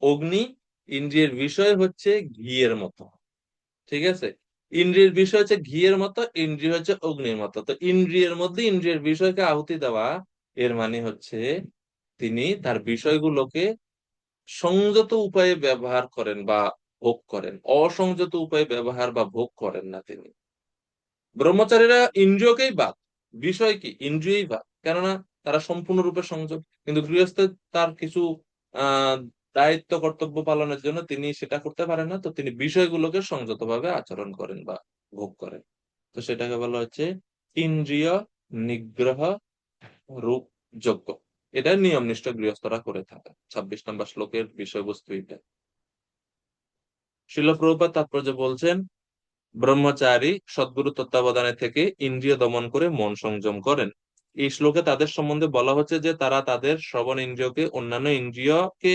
অগ্নি, ইন্দ্রিয়ের বিষয় হচ্ছে ঘিয়ের মতো। ঠিক আছে? ইন্দ্রিয়ের বিষয় হচ্ছে ঘিয়ের মতো, ইন্দ্রিয় হচ্ছে অগ্নির মতো। তো ইন্দ্রিয়ের মধ্যে ইন্দ্রিয়ের বিষয়কে আহুতি দেওয়া, এর মানে হচ্ছে তিনি তার বিষয়গুলোকে সংযত উপায়ে ব্যবহার করেন বা ভোগ করেন, অসংযত উপায়ে ব্যবহার বা ভোগ করেন না তিনি। ব্রহ্মচারীরা ইন্দ্রিয়কেই বাদ, বিষয় কি ইন্দ্রিয়ই বাদ, কেননা তারা সম্পূর্ণরূপে সংযত। কিন্তু গৃহস্থ তার কিছু আহ দায়িত্ব কর্তব্য পালনের জন্য তিনি সেটা করতে পারেন না, তো তিনি বিষয়গুলোকে সংযতভাবে আচরণ করেন বা ভোগ করেন। তো সেটাকে বলা হচ্ছে ইন্দ্রিয় নিগ্রহ রূপ যজ্ঞ। এটা নিয়মনিষ্ঠ গৃহস্থরা করে থাকে। 26 নম্বর শ্লোকের বিষয়বস্তু এটা। শিল প্রভুপাদ তাৎপর্য বলছেন, ব্রহ্মচারী সদ্গুরু তত্ত্বাবধানে থেকে ইন্দ্রিয় দমন করে মন সংযম করেন। এই শ্লোকে তাদের সম্বন্ধে বলা হচ্ছে যে তারা তাদের শ্রবণ ইন্দ্রিয়কে অন্যান্য ইন্দ্রিয়কে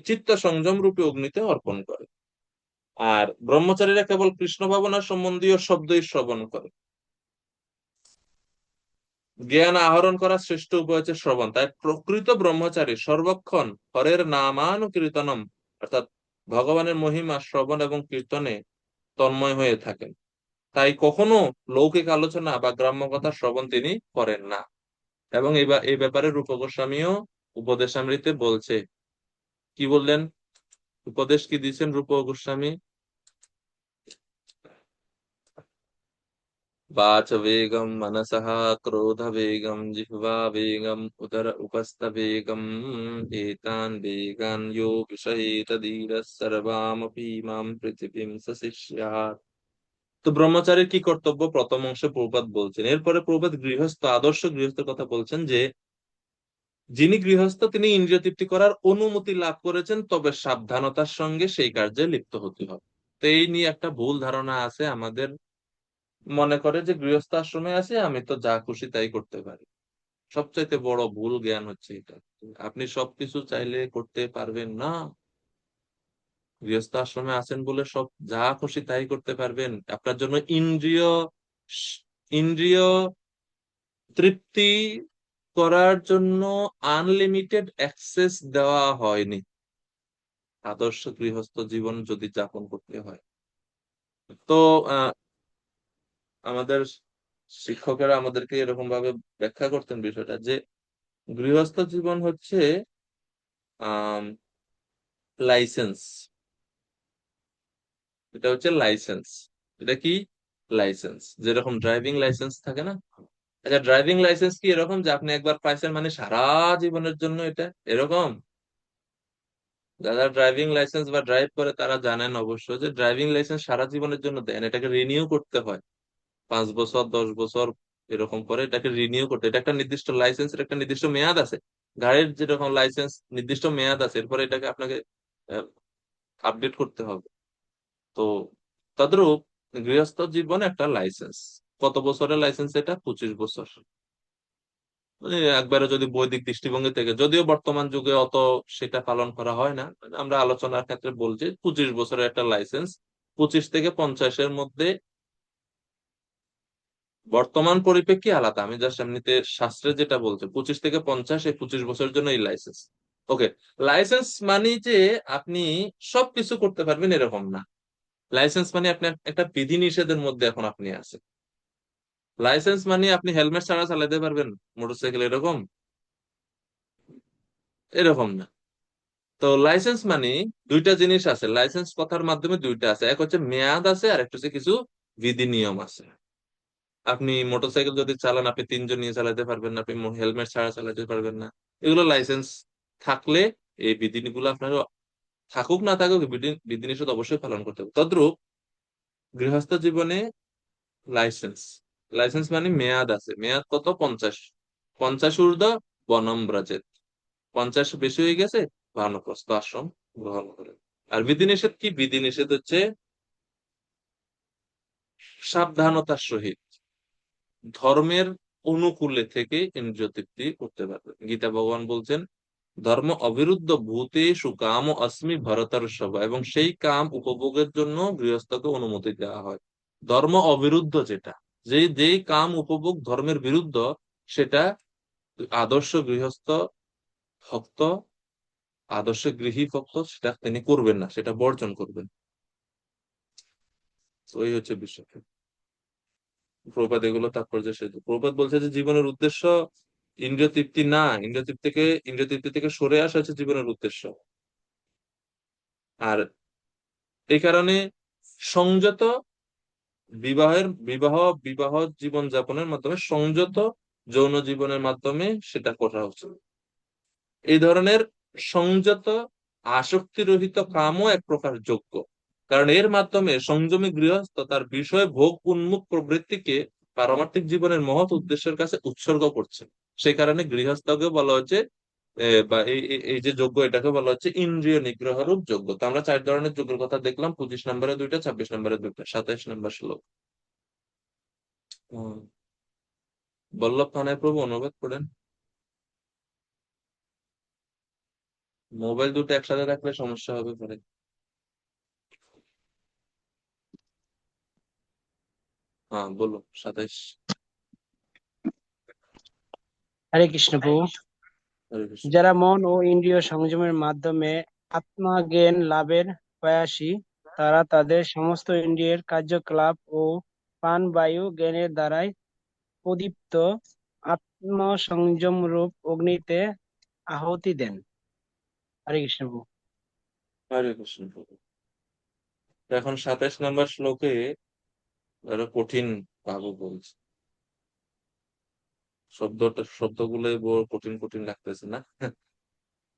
চিত্ত সংযম রূপে অগ্নিতে অর্পণ করে। আর ব্রহ্মচারীরা কেবল কৃষ্ণ ভাবনা সম্বন্ধীয় শব্দই শ্রবণ করে। জ্ঞান আহরণ করার শ্রেষ্ঠ উপায় হচ্ছে শ্রবণ। তাই প্রকৃত ব্রহ্মচারী সর্বক্ষণ হরের নামানুকীর্তনম অর্থাৎ ভগবানের মহিমা শ্রবণ এবং কীর্তনে তন্ময় হয়ে থাকেন। তাই কখনো লৌকিক আলোচনা বা গ্রাম্য কথা শ্রবণ তিনি করেন না। এবং এই ব্যাপারে রূপ গোস্বামীও উপদেশামৃতে বলছে। কি বললেন, উপদেশ কি দিয়েছেন রূপ গোস্বামী? वाच वेगम मनसः क्रोध वेगम जिह्वा वेगम उदर उपस्थ वेगम एतान वेगान यो विषयेत धीरः सर्वामपि मां पृथिवीं सशिष्यात्। তো ব্রহ্মচারীর কি কর্তব্য প্রথম অংশে প্রভুপাদ বলছেন। এরপরে প্রভুপাদ গৃহস্থ আদর্শ গৃহস্থের কথা বলছেন যে যিনি গৃহস্থ তিনি ইন্দ্রিয় তৃপ্তি করার অনুমতি লাভ করেছেন, তবে সাবধানতার সঙ্গে সেই কার্যে লিপ্ত হতে হবে। তো এই নিয়ে একটা ভুল ধারণা আছে আমাদের, মনে করে যে গৃহস্থ আশ্রমে আছে আমি তো যা খুশি তাই করতে পারি। সবচাইতে বড় ভুল জ্ঞান হচ্ছে এটা। আপনি সবকিছু চাইলে করতে পারবেন না। গৃহস্থ আশ্রমে আছেন বলে সব যা খুশি তাই করতে পারবেন? আপনার জন্য ইন্দ্রিয় তৃপ্তি করার জন্য আনলিমিটেড অ্যাক্সেস দেওয়া হয়নি আদর্শ গৃহস্থ জীবন যদি যাপন করতে হয়। তো আমাদের শিক্ষকেরা আমাদেরকে এরকম ভাবে ব্যাখ্যা করতেন বিষয়টা যে গৃহস্থ জীবন হচ্ছে লাইসেন্স। এটা হচ্ছে লাইসেন্স। এটা কি লাইসেন্স? যেরকম ড্রাইভিং লাইসেন্স থাকে না? আচ্ছা, ড্রাইভিং লাইসেন্স কি এরকম যে আপনি একবার পাইছেন মানে সারা জীবনের জন্য এটা এরকম? যারা ড্রাইভিং লাইসেন্স বা ড্রাইভ করে তারা জানেন অবশ্য যে ড্রাইভিং লাইসেন্স সারা জীবনের জন্য দেন, এটাকে রিনিউ করতে হয় 5 বছর 10 বছর এরকম করে এটাকে রিনিউ করতে। এটা একটা নির্দিষ্ট লাইসেন্সের একটা নির্দিষ্ট মেয়াদ আছে। গাড়ির যেরকম লাইসেন্স নির্দিষ্ট মেয়াদ আছে, এরপরে এটাকে আপনাকে আপডেট করতে হবে। তো তদ্রূপ গৃহস্থ জীবনে একটা লাইসেন্স। কত বছরের লাইসেন্স এটা? 25 বছর। মানে একবারে যদি বৈদিক দৃষ্টিভঙ্গি থেকে, যদিও বর্তমান যুগে অত সেটা পালন করা হয় না, মানে আমরা আলোচনার ক্ষেত্রে বলছি 25 বছরের একটা লাইসেন্স। 25 থেকে 50-এর মধ্যে বর্তমান পরিপ্রেক্ষি আলাদা, আমি জাস্ট এমনিতে শাস্ত্রে যেটা বলছে 25 থেকে 50, এই 25 বছরের জন্য এই লাইসেন্স। ওকে, লাইসেন্স মানে যে আপনি সবকিছু করতে পারবেন এরকম না। লাইসেন্স মানে আপনার একটা বিধি নিষেধের মধ্যে এখন আপনি আছেন। লাইসেন্স মানে আপনি হেলমেট ছাড়া চালাতে পারবেন মোটরসাইকেল এরকম এরকম না। তো লাইসেন্স মানে দুইটা জিনিস আছে, লাইসেন্স কথার মাধ্যমে দুইটা আছে, এক হচ্ছে মেয়াদ আছে আর একটা হচ্ছে কিছু বিধি নিয়ম আছে। আপনি মোটরসাইকেল যদি চালান আপনি 3 জন নিয়ে চালাতে পারবেন না, আপনি হেলমেট ছাড়া চালাতে পারবেন না। এগুলো লাইসেন্স থাকলে এই বিধিগুলো আপনার থাকুক না থাকুক বিধিনিষেধ অবশ্যই পালন করতে হবে। তদ্রূপ গৃহস্থ জীবনে লাইসেন্স, লাইসেন্স মানে মেয়াদ আছে। মেয়াদ কত? 50। 50 ঊর্ধ্ব বনম ব্রজেত। 50 বেশি হয়ে গেছে বানপ্রস্থ আশ্রম গ্রহণ করে। আর বিধিনিষেধ কি? বিধিনিষেধ হচ্ছে সাবধানতার সহিত ধর্মের অনুকূলে থেকে ইন্দ্রিয় তৃপ্তি করতে পারবে। গীতা ভগবান বলছেন ধর্ম অবিরুদ্ধ ভূতেষু কাম অস্মি ভরতর সভা, এবং সেই কাম উপভোগের জন্য গৃহস্থকে অনুমতি দেওয়া হয়। ধর্ম অবিরুদ্ধ যেটা, যেই কাম উপভোগ ধর্মের বিরুদ্ধ, সেটা আদর্শ গৃহস্থ ভক্ত, আদর্শ গৃহী ভক্ত সেটা তিনি করবেন না, সেটা বর্জন করবেন। তো এই হচ্ছে বিষয়। প্রভুপাদ এগুলো তাৎপর্য সেতু। প্রভুপাদ বলছে যে জীবনের উদ্দেশ্য ইন্দ্রিয় তৃপ্তি থেকে সরে আসা হচ্ছে জীবনের উদ্দেশ্য। আর এই কারণে সংযত বিবাহ বিবাহ জীবন যাপনের মাধ্যমে, সংযত যৌন জীবনের মাধ্যমে সেটা করা উচিত। এই ধরনের সংযত আসক্তিরহিত কামও এক প্রকার যোগ্য, কারণ এর মাধ্যমে সংযমী গৃহস্থ তার বিষয় ভোগ উন্মুখ প্রবৃত্তিকে পারমার্থিক জীবনের মহৎ উদ্দেশ্যের কাছে উৎসর্গ করছে। সেই কারণে গৃহস্থকে বলা হচ্ছে বা এই যে যোগ্য, এটাকে বলা হচ্ছে ইন্দ্রিয় নিগ্রহ রূপ যোগ্য। তো আমরা 4 ধরনের যোগ্যের কথা দেখলাম, 25 নম্বরে 2টা, 26 নম্বরে 2টা, 27 নম্বর শ্লোক। বল্লভ কানাই প্রভু অনুবাদ করেন। মোবাইল দুটো একসাথে রাখলে সমস্যা হবে পরে। হ্যাঁ বলো, 27। হরে কৃষ্ণ প্রভু। হরে কৃষ্ণ। যারা মন ও ইন্দ্রিয় সংযমের মাধ্যমে আত্মজ্ঞান লাভের প্রয়াসী, তারা তাদের সমস্ত ইন্দ্রিয়ের কার্যকলাপ ও প্রাণবায়ু জ্ঞানের দ্বারাই প্রদীপ্ত আত্মসংযম রূপ অগ্নিতে আহুতি দেন। হরে কৃষ্ণ প্রভু। হরে কৃষ্ণ প্রভু। এখন 27 নম্বর শ্লোকে আরো কঠিন পাবো বলছে। শব্দগুলো বড় কঠিন কঠিন লাগতেছে না?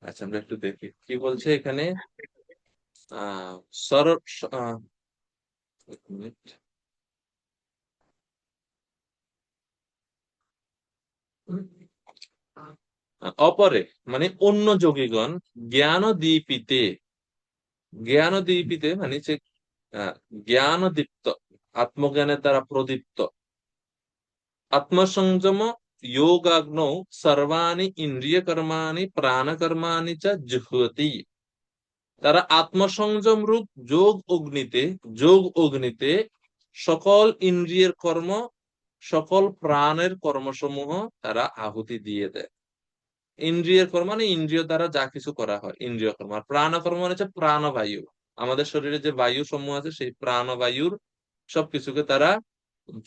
আচ্ছা, আমরা একটু দেখি কি বলছে এখানে। আহ সর আহ, এক মিনিট। অপরে মানে অন্য যোগীগণ জ্ঞান দীপিতে মানে যে জ্ঞান দীপ্ত, আত্মজ্ঞানের দ্বারা প্রদীপ্ত, আত্মসংযম যোগাগ্নৌ সর্বাণি ইন্দ্রিয় কর্মাণি প্রাণ কর্মাণি চ জুহতি। তারা আত্মসংযম রূপ যোগ অগ্নিতে সকল ইন্দ্রিয়ের কর্ম, সকল প্রাণের কর্মসমূহ তারা আহুতি দিয়ে দেয়। ইন্দ্রিয়ের কর্ম মানে ইন্দ্রিয় দ্বারা যা কিছু করা হয় ইন্দ্রিয় কর্ম, আর প্রাণ কর্ম মানে হচ্ছে প্রাণবায়ু। আমাদের শরীরে যে বায়ু সমূহ আছে সেই প্রাণবায়ুর সবকিছুকে তারা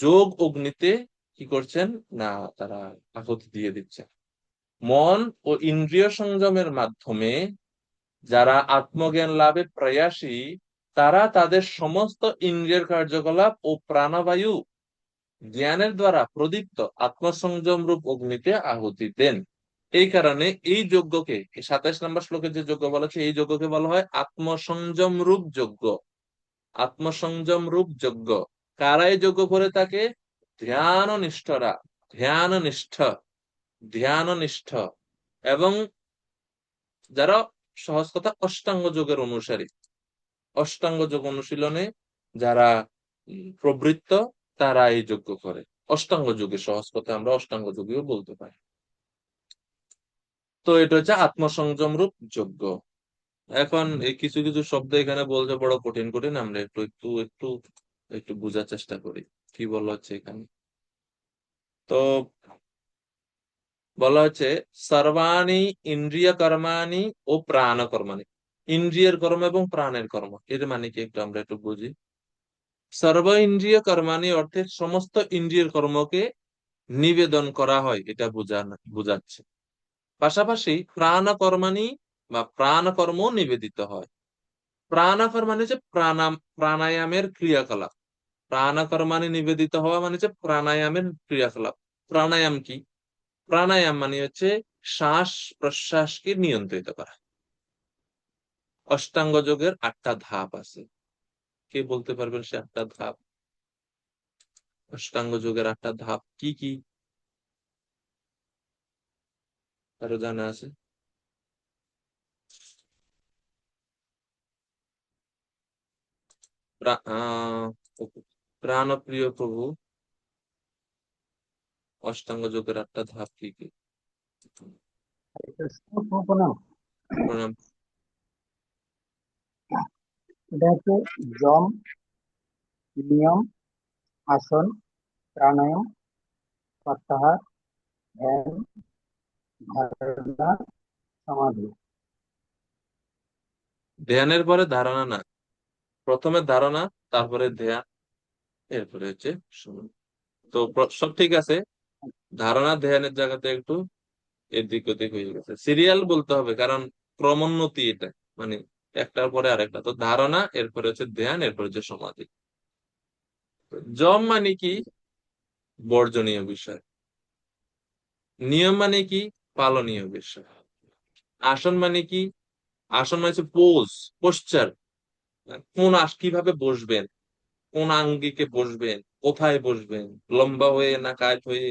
যোগ অগ্নিতে কি করছেন না, তারা আহুতি দিয়ে দিচ্ছেন। মন ও ইন্দ্রিয় সংযমের মাধ্যমে যারা আত্মজ্ঞান লাভে প্রয়াসী, তারা তাদের সমস্ত ইন্দ্রিয়ের কার্যকলাপ ও প্রাণবায়ু জ্ঞানের দ্বারা প্রদীপ্ত আত্মসংযম রূপ অগ্নিতে আহুতি দেন। এই কারণে এই যজ্ঞকে, 27 নম্বর শ্লোকে যে যজ্ঞ বলা হচ্ছে, এই যজ্ঞকে বলা হয় আত্মসংযম রূপ যজ্ঞ। আত্মসংযম রূপ যজ্ঞ কারা এই যজ্ঞ করে থাকে? ধ্যাননিষ্ঠ এবং যারা সহজ কথা অষ্টাঙ্গ যোগের অনুসারী, অষ্টাঙ্গ যোগ অনুশীলনে যারা প্রবৃত্ত, তারা এই যজ্ঞ করে। অষ্টাঙ্গ যোগে, সহজ কথা আমরা অষ্টাঙ্গ যোগীও বলতে পারি। তো এটা হচ্ছে আত্মসংযম রূপ যজ্ঞ। এখন এই কিছু কিছু শব্দ এখানে বলতে বড় কঠিন কঠিন, আমরা একটু একটু একটু একটু বোঝার চেষ্টা করি কি বলা হচ্ছে এখানে। তো বলা হচ্ছে সর্বাণি ইন্দ্রিয় কর্মাণি ও প্রাণ কর্মাণি। ইন্দ্রিয়ের কর্ম এবং প্রাণের কর্ম, এর মানে কি একটু আমরা একটু বুঝি। সর্ব ইন্দ্রিয় কর্মাণি অর্থে সমস্ত ইন্দ্রিয়ের কর্মকে নিবেদন করা হয়, এটা বোঝাচ্ছে। পাশাপাশি প্রাণ কর্মাণি বা প্রাণ কর্ম নিবেদিত হয়। প্রাণ কর্মাণি হচ্ছে প্রাণায়ামের ক্রিয়াকলাপ। প্রাণ কর্মাণি নিবেদিত হওয়া মানে হচ্ছে প্রাণায়ামের ক্রিয়াকলাপ। প্রাণায়াম কি? প্রাণায়াম মানে হচ্ছে শ্বাস প্রশ্বাসকে নিয়ন্ত্রিত করা। অষ্টাঙ্গ যোগের 8টা ধাপ আছে, কে বলতে পারবেন সে 8টা ধাপ? অষ্টাঙ্গ যোগের 8টা ধাপ কি কি কারো জানা আছে? প্রাণপ্রিয় প্রভু, অষ্টাঙ্গ যোগের 8টা ধাপ কি কি? প্রণাম। এটা হচ্ছে যম, নিয়ম, আসন, প্রাণায়াম, প্রত্যাহার, ধ্যান, ধারণা, সমাধি। ধ্যানের পরে ধারণা না, প্রথমে ধারণা, তারপরে ধ্যান, এরপরে হচ্ছে শুনুন। তো সব ঠিক আছে, ধারণা ধ্যানের জায়গাতে একটু এদিক ওদিক হয়ে গেছে। সিরিয়াল বলতে হবে, কারণ ক্রমোন্নতি এটা, মানে একটার পরে আরেকটা। তো ধারণা, এরপরে হচ্ছে ধ্যান, এরপরে হচ্ছে সমাধি। জম মানে কি? বর্জনীয় বিষয়। নিয়ম মানে কি? পালনীয় বিষয়। আসন মানে কি? আসন মানে হচ্ছে পোজ, পোশ্চার। কিভাবে বসবেন, কোন আঙ্গিকে বসবেন, কোথায় বসবেন, লম্বা হয়ে না কাট হয়ে,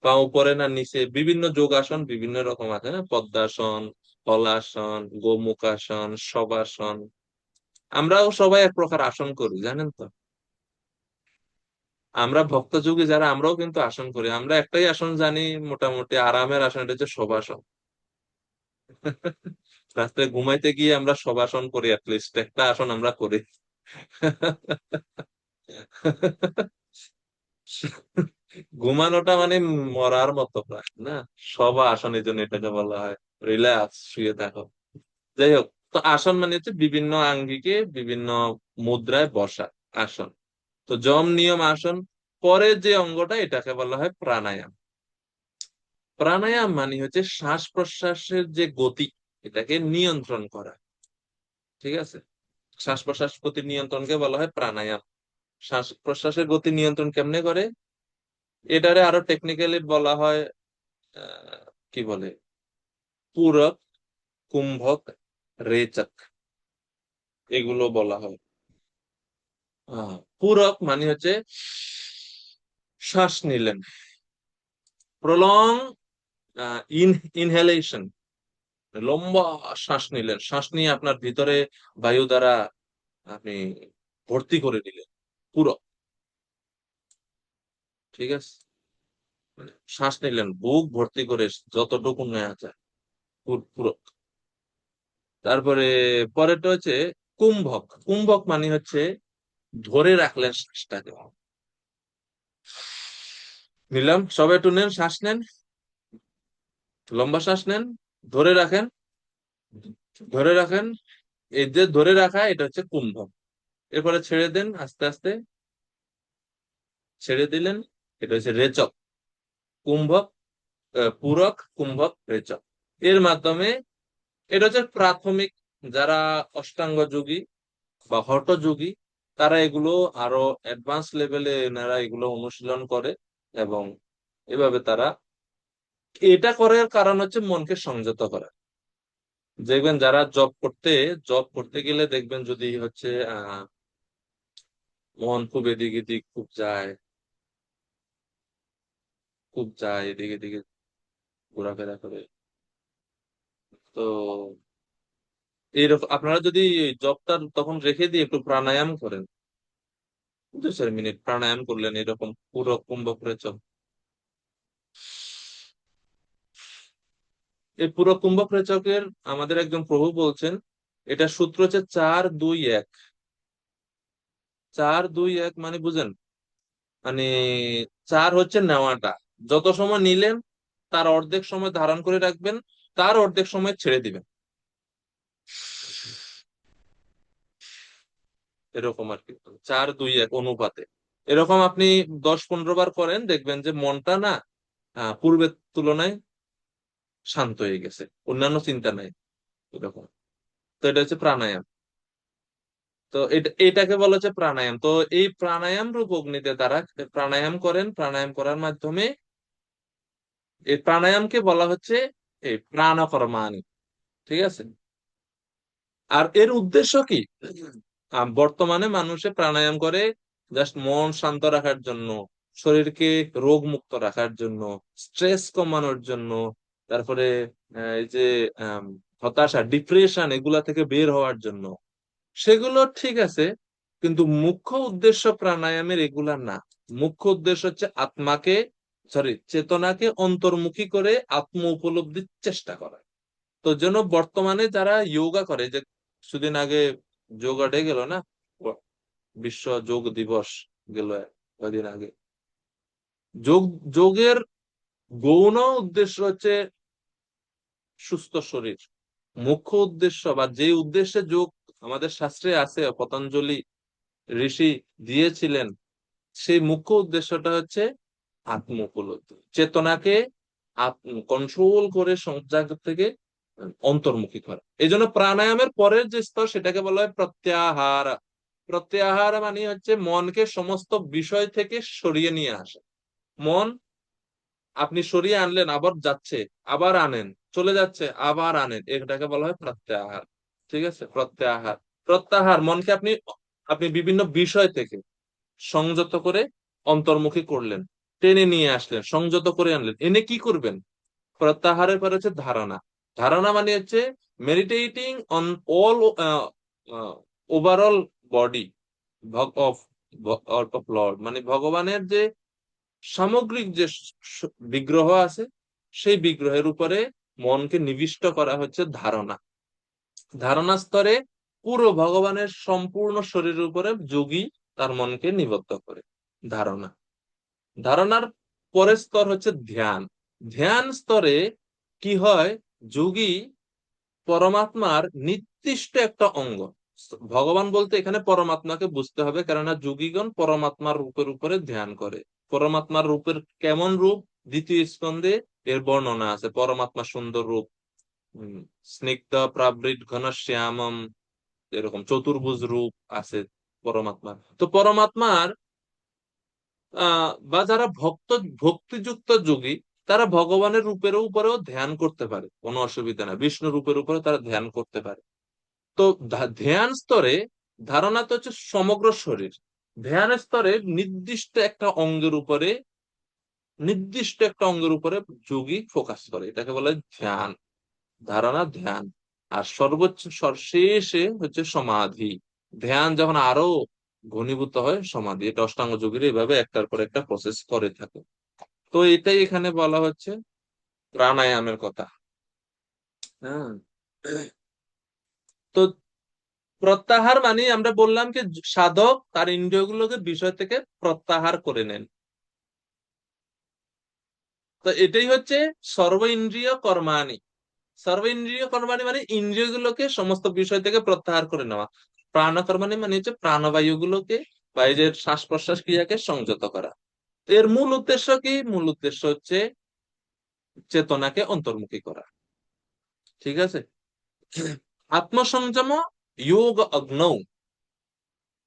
পা উপরে না নিচে। বিভিন্ন যোগাসন বিভিন্ন রকম আছে না, পদ্মাসন, হলাসন, গোমুখাসন, শবাসন। আমরাও সবাই এক প্রকার আসন করি, জানেন তো। আমরা ভক্তযোগী যারা, আমরাও কিন্তু আসন করি। আমরা একটাই আসন জানি মোটামুটি আরামের আসন, এটা হচ্ছে শবাসন। রাত্রে ঘুমাইতে গিয়ে আমরা শবাসন করি, অ্যাটলিস্ট একটা আসন আমরা করি। ঘুমানোটা মানে মরার মতো প্রায় না। আসন, এই জন্য এটাকে বলা হয় রিল্যাক্স, শুয়ে থাকো। যাই হোক, তো আসন মানে হচ্ছে বিভিন্ন আঙ্গিকে বিভিন্ন মুদ্রায় বসা আসন। তো যম, নিয়ম, আসন। পরের যে অঙ্গটা, এটাকে বলা হয় প্রাণায়াম। প্রাণায়াম মানে হচ্ছে শ্বাস প্রশ্বাসের যে গতি, এটাকে নিয়ন্ত্রণ করা। ঠিক আছে, শ্বাস প্রশ্বাস গতি নিয়ন্ত্রণকে বলা হয় প্রাণায়াম। শ্বাস প্রশ্বাসের গতি নিয়ন্ত্রণ কেমনে করে, এটারে আরো টেকনিক্যালি বলা হয় কি বলে, পূরক, কুম্ভক, রেচক, এগুলো বলা হয়। পূরক মানে হচ্ছে শ্বাস নিলেন, প্রলং ইনহেলেশন, লম্বা শ্বাস নিলেন, শ্বাস নিয়ে আপনার ভিতরে বায়ু দ্বারা আপনি ভর্তি করে নিলেন, পূরক। ঠিক আছে, মানে শ্বাস নিলেন বুক ভর্তি করে, যতটুকু নেওয়া যায়, পূরক। তারপরে পরেরটা হচ্ছে কুম্ভক। কুম্ভক মানে হচ্ছে ধরে রাখলেন শ্বাসটাকে, নিলাম, সবাই একটু নেন, শ্বাস নেন, লম্বা শ্বাস নেন, ধরে রাখেন, ধরে রাখেন। এই যে ধরে রাখা, এটা হচ্ছে কুম্ভক। এরপরে ছেড়ে দেন আস্তে আস্তে, ছেড়ে দিলেন, এটা হচ্ছে রেচক। কুম্ভক, পূরক, কুম্ভক, রেচক। এর মাধ্যমে, এটা হচ্ছে প্রাথমিক, যারা অষ্টাঙ্গ যোগী বা হঠ যোগী, তারা এগুলো আরো অ্যাডভান্স লেভেলে এনারা এগুলো অনুশীলন করে। এবং এভাবে তারা, এটা করার কারণ হচ্ছে মনকে সংযত করা। দেখবেন যারা জব করতে গেলে দেখবেন, যদি হচ্ছে মন খুব এদিক এদিক খুব যায় এদিকে এদিকে ঘোরাফেরা করে। তো এইরকম আপনারা যদি জবটা তখন রেখে দিয়ে একটু প্রাণায়াম করেন, 2-4 মিনিট প্রাণায়াম করলেন, এরকম পুরো কুম্ভ করে চল, এই পুরো কুম্ভ রেচকের আমাদের একজন প্রভু বলছেন, এটা সূত্র হচ্ছে 4-2-1। 4-2-1 মানে বুঝেন, মানে 4 হচ্ছে নেওয়াটা, যত সময় নিলেন তার অর্ধেক সময় ধারণ করে রাখবেন, তার অর্ধেক সময় ছেড়ে দিবেন, এরকম আর কি। 4-2-1 অনুপাতে এরকম আপনি 10-15 বার করেন, দেখবেন যে মনটা না পূর্বের তুলনায় শান্ত হয়ে গেছে, অন্যান্য চিন্তা নাই, এরকম। তো এটা হচ্ছে প্রাণায়াম। তো এটাকে বলা হচ্ছে প্রাণায়াম। তো এই প্রাণায়াম রূপ অগ্নিতে তারা প্রাণায়াম করেন, প্রাণায়াম করার মাধ্যমে, এই প্রাণায়ামকে বলা হচ্ছে এই প্রাণকর্মাণি। ঠিক আছে, আর এর উদ্দেশ্য কি? বর্তমানে মানুষে প্রাণায়াম করে জাস্ট মন শান্ত রাখার জন্য, শরীরকে রোগ মুক্ত রাখার জন্য, স্ট্রেস কমানোর জন্য, তারপরে এই যে হতাশা, ডিপ্রেশন, এগুলা থেকে বের হওয়ার জন্য। সেগুলো ঠিক আছে, কিন্তু মুখ্য উদ্দেশ্য প্রাণায়ামের এগুলা না। মুখ্য উদ্দেশ্য হচ্ছে চেতনাকে অন্তর্মুখী করে আত্ম উপলব্ধির চেষ্টা করা। তো জন্য বর্তমানে যারা যোগা করে, যে কিছুদিন আগে যোগা ডে গেল না, বিশ্ব যোগ দিবস গেল কদিন আগে। যোগের গৌণ উদ্দেশ্য হচ্ছে সুস্থ শরীর। মুখ্য উদ্দেশ্য বা যে উদ্দেশ্যে যোগ আমাদের শাস্ত্রে আছে, পতঞ্জলি ঋষি দিয়েছিলেন, সেই মুখ্য উদ্দেশ্যটা হচ্ছে আত্ম উপলব্ধি, চেতনাকে কন্ট্রোল করে জায়গা থেকে অন্তর্মুখী করা। এই জন্য প্রাণায়ামের পরের যে স্তর সেটাকে বলা হয় প্রত্যাহার। প্রত্যাহার মানে হচ্ছে মনকে সমস্ত বিষয় থেকে সরিয়ে নিয়ে আসা। মন আপনি সরিয়ে আনলেন, আবার যাচ্ছে, আবার আনেন, চলে যাচ্ছে, আবার আনেন, এটাকে বলা হয় প্রত্যাহার। ঠিক আছে, প্রত্যাহার। প্রত্যাহার মনকে আপনি আপনি বিভিন্ন বিষয় থেকে সংযত করে অন্তর্মুখী করলেন, টেনে নিয়ে আসলেন, সংযত করে আনলেন, এনে কি করবেন? প্রত্যাহারের পরে হচ্ছে ধারণা। ধারণা মানে হচ্ছে meditating on all overall body of of Lord, মানে ভগবানের যে সামগ্রিক যে বিগ্রহ আছে সেই বিগ্রহের উপরে মনকে নিবিষ্ট করা হচ্ছে ধারণা। ধারণা স্তরে পুরো ভগবানের সম্পূর্ণ শরীরের উপরে যোগী তার মনকে নিবদ্ধ করে। ধারণা। ধারণার পরের স্তর হচ্ছে ধ্যান। ধ্যান স্তরে কি হয়? যোগী পরমাত্মার নির্দিষ্ট একটা অঙ্গ, ভগবান বলতে এখানে পরমাত্মাকে বুঝতে হবে, কেননা যোগীগণ পরমাত্মার রূপের উপরে ধ্যান করে। পরমাত্মার রূপের কেমন রূপ? দ্বিতীয় স্কন্ধে এর বর্ণনা আছে। পরমাত্মা সুন্দর রূপ, স্নিগ্ধ প্রাবৃত ঘনশ্যামম, এরকম চতুর্ভুজ রূপ আছে পরমাত্মার। তো পরমাত্মার বা যারা ভক্তিযুক্ত যোগী তারা ভগবানের রূপের উপরেও ধ্যান করতে পারে, কোনো অসুবিধা নাই। বিষ্ণু রূপের উপরে তারা ধ্যান করতে পারে। তো ধ্যান স্তরে ধারণা তো হচ্ছে সমগ্র শরীর। ধ্যান স্তরে নির্দিষ্ট একটা অঙ্গের উপরে যোগী ফোকাস করে, এটাকে বলে ধ্যান। ধারণা, ধ্যান। আর সর্বোচ্চ সর্বশেষে হচ্ছে সমাধি। ধ্যান যখন আরো ঘনীভূত হয়, সমাধি। এটা অষ্টাঙ্গ যোগীর এইভাবে একটার পর একটা প্রসেস করে থাকে। তো এটাই এখানে বলা হচ্ছে প্রাণায়ামের কথা। হ্যাঁ, তো প্রত্যাহার মানে আমরা বললাম কি সাধক তার ইন্দ্রিয়গুলোকে বিষয় থেকে প্রত্যাহার করে নেন। তো এটাই হচ্ছে সর্ব ইন্দ্রিয় কর্মাণি। সর্ব ইন্দ্রিয় কর্মাণি মানে ইন্দ্রিয়গুলোকে সমস্ত বিষয় থেকে প্রত্যাহার করে নেওয়া। প্রাণকর্মাণি মানে হচ্ছে প্রাণবায়ু গুলোকে বা এই যে শ্বাস প্রশ্বাস ক্রিয়াকে সংযত করা। এর মূল উদ্দেশ্য কি? মূল উদ্দেশ্য হচ্ছে চেতনাকে অন্তর্মুখী করা। ঠিক আছে। আত্মসংযম যোগ অগ্নৌ,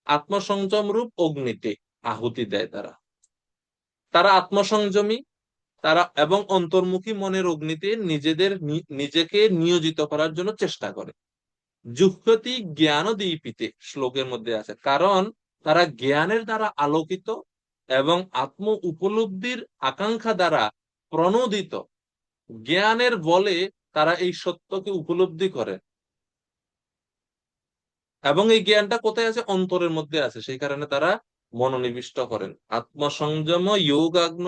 আত্মসংযম রূপ অগ্নিতে আহুতি দেয় তারা। তারা আত্মসংযমী, তারা এবং অন্তর্মুখী মনের অগ্নিতে নিজেকে নিয়োজিত করার জন্য চেষ্টা করে। জুহ্যতি জ্ঞান দীপিতে শ্লোকের মধ্যে আছে, কারণ তারা জ্ঞানের দ্বারা আলোকিত এবং আত্ম উপলব্ধির আকাঙ্ক্ষা দ্বারা প্রণোদিত। জ্ঞানের বলে তারা এই সত্যকে উপলব্ধি করে, এবং এই জ্ঞানটা কোথায় আছে? অন্তরের মধ্যে আছে। সেই কারণে তারা মনোনিবিষ্ট করেন। আত্মসংযম যোগাগ্ন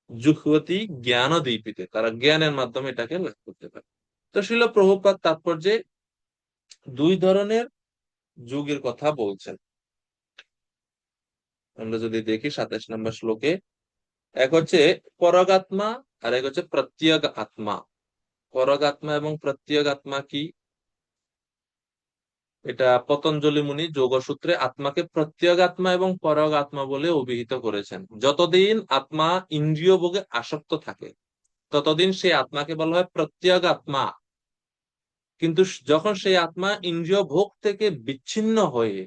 জুহ্যতি জ্ঞান দীপিতে, তারা জ্ঞানের মাধ্যমে এটাকে লাভ করতে পারে। তো শিল প্রভুপাদ তাৎপর্যে দুই ধরনের যুগের কথা বলছেন। আমরা যদি দেখি 27 নম্বর শ্লোকে, এক হচ্ছে পরগাত্মা আর এক হচ্ছে প্রত্যগ আত্মা। পরগাত্মা এবং প্রত্যগ আত্মা কি? এটা পতঞ্জলি মুনি যোগসূত্রে আত্মাকে প্রত্যগ আত্মা এবং পরগ আত্মা বলে অভিহিত করেছেন। যতদিন আত্মা ইন্দ্রিয় ভোগে আসক্ত থাকে ততদিন সেই আত্মাকে বলা হয় প্রত্যগ আত্মা। কিন্তু যখন সেই আত্মা ইন্দ্রিয় ভোগ থেকে বিচ্ছিন্ন হয়ে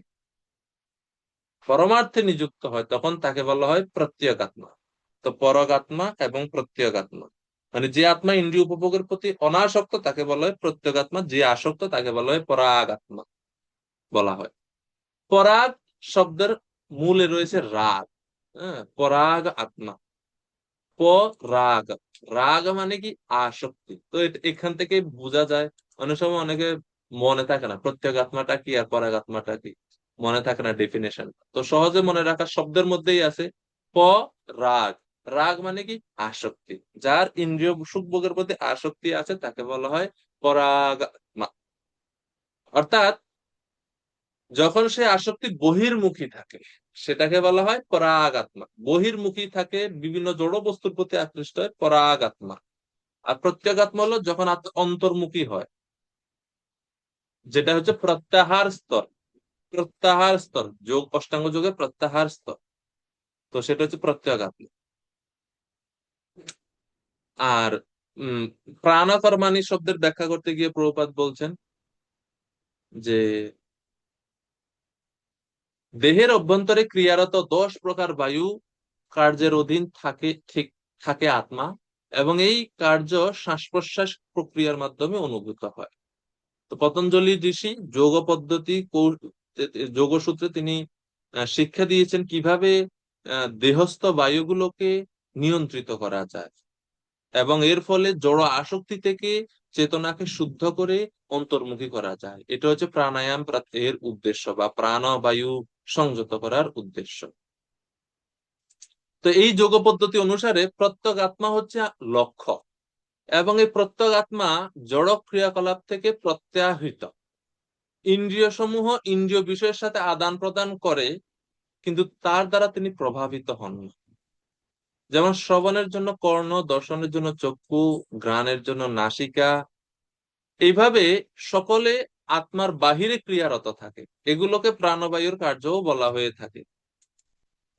পরমার্থে নিযুক্ত হয় তখন তাকে বলা হয় প্রত্যগ আত্মা। তো পরগ আত্মা এবং প্রত্যগ আত্মা মানে যে আত্মা ইন্দ্রিয় উপভোগের প্রতি অনাসক্ত তাকে বলা হয় প্রত্যগ আত্মা, যে আসক্ত তাকে বলা হয় পরাগ আত্মা বলা হয়। পরাগ শব্দের মূলে রয়েছে রাগ। হ্যাঁ, পরাগ আত্মা। পরাগ, রাগ মানে কি? আসক্তি। তো এখান থেকে বোঝা যায়, অনেক সময় অনেকে মনে থাকে না প্রত্যেক আত্মাটা কি আর পরাগ আত্মাটা কি, মনে থাকে না ডেফিনেশন। তো সহজে মনে রাখা শব্দের মধ্যেই আছে রাগ। রাগ মানে কি? আসক্তি। যার ইন্দ্রিয় সুখ ভোগের প্রতি আসক্তি আছে তাকে বলা হয় পরাগ আত্মা। অর্থাৎ যখন সে আসক্তি বহির্মুখী থাকে সেটাকে বলা হয় পরাগ আত্মা। বহির্মুখী থাকে, বিভিন্ন জড় বস্তুর প্রতি আকৃষ্ট হয়, পরাগ আত্মা। আর প্রত্যগ আত্মা হলো যখন অন্তর্মুখী হয়, যেটা হচ্ছে প্রত্যাহার স্তর। প্রত্যাহার স্তর যোগ, অষ্টাঙ্গ যোগে প্রত্যাহার স্তর, তো সেটা হচ্ছে প্রত্যগ আত্মা। আর প্রাণাকর্মাণী শব্দের ব্যাখ্যা করতে গিয়ে প্রভুপাদ বলছেন যে দেহের অভ্যন্তরে ক্রিয়ারত 10 প্রকার বায়ু কার্যের অধীন থাকে আত্মা, এবং এই কার্য শ্বাস প্রশ্বাস প্রক্রিয়ার মাধ্যমে অনুভূত হয়। তো পতঞ্জলি ঋষি যোগ পদ্ধতি যোগসূত্রে তিনি শিক্ষা দিয়েছেন কিভাবে দেহস্থ বায়ুগুলোকে নিয়ন্ত্রিত করা যায়, এবং এর ফলে জড় আসক্তি থেকে চেতনাকে শুদ্ধ করে অন্তর্মুখী করা যায়। এটা হচ্ছে প্রাণায়াম এর উদ্দেশ্য, বা প্রাণ বায়ু সংযত করার উদ্দেশ্য। তো এই যোগ পদ্ধতি অনুসারে প্রত্যেক আত্মা হচ্ছে লক্ষ্য, এবং এই প্রত্যেক আত্মা জড় ক্রিয়াকলাপ থেকে প্রত্যাহিত। ইন্দ্রিয় সমূহ ইন্দ্রিয় বিষয়ের সাথে আদান প্রদান করে, কিন্তু তার দ্বারা তিনি প্রভাবিত হন না। যেমন শ্রবণের জন্য কর্ণ, দর্শনের জন্য চক্ষু, ঘ্রাণের জন্য নাসিকা, এইভাবে সকলে আত্মার বাহিরে ক্রিয়ারত থাকে। এগুলোকে প্রাণবায়ুর কার্যও বলা হয়ে থাকে।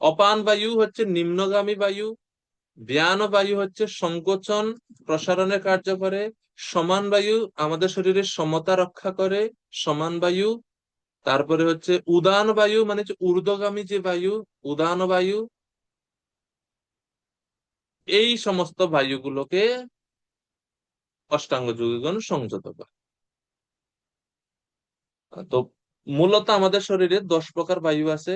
অপান বায়ু হচ্ছে নিম্নগামী বায়ু, ব্যান বায়ু হচ্ছে সংকোচন প্রসারণের কার্য করে, সমান বায়ু আমাদের শরীরের সমতা রক্ষা করে, সমান বায়ু। তারপরে হচ্ছে উদান বায়ু, মানে হচ্ছে ঊর্ধ্বগামী যে বায়ু, উদান বায়ু। এই সমস্ত বায়ুগুলোকে অষ্টাঙ্গ যোগীগণ সংযত করে। তো মূলত আমাদের শরীরে 10 প্রকার বায়ু আছে,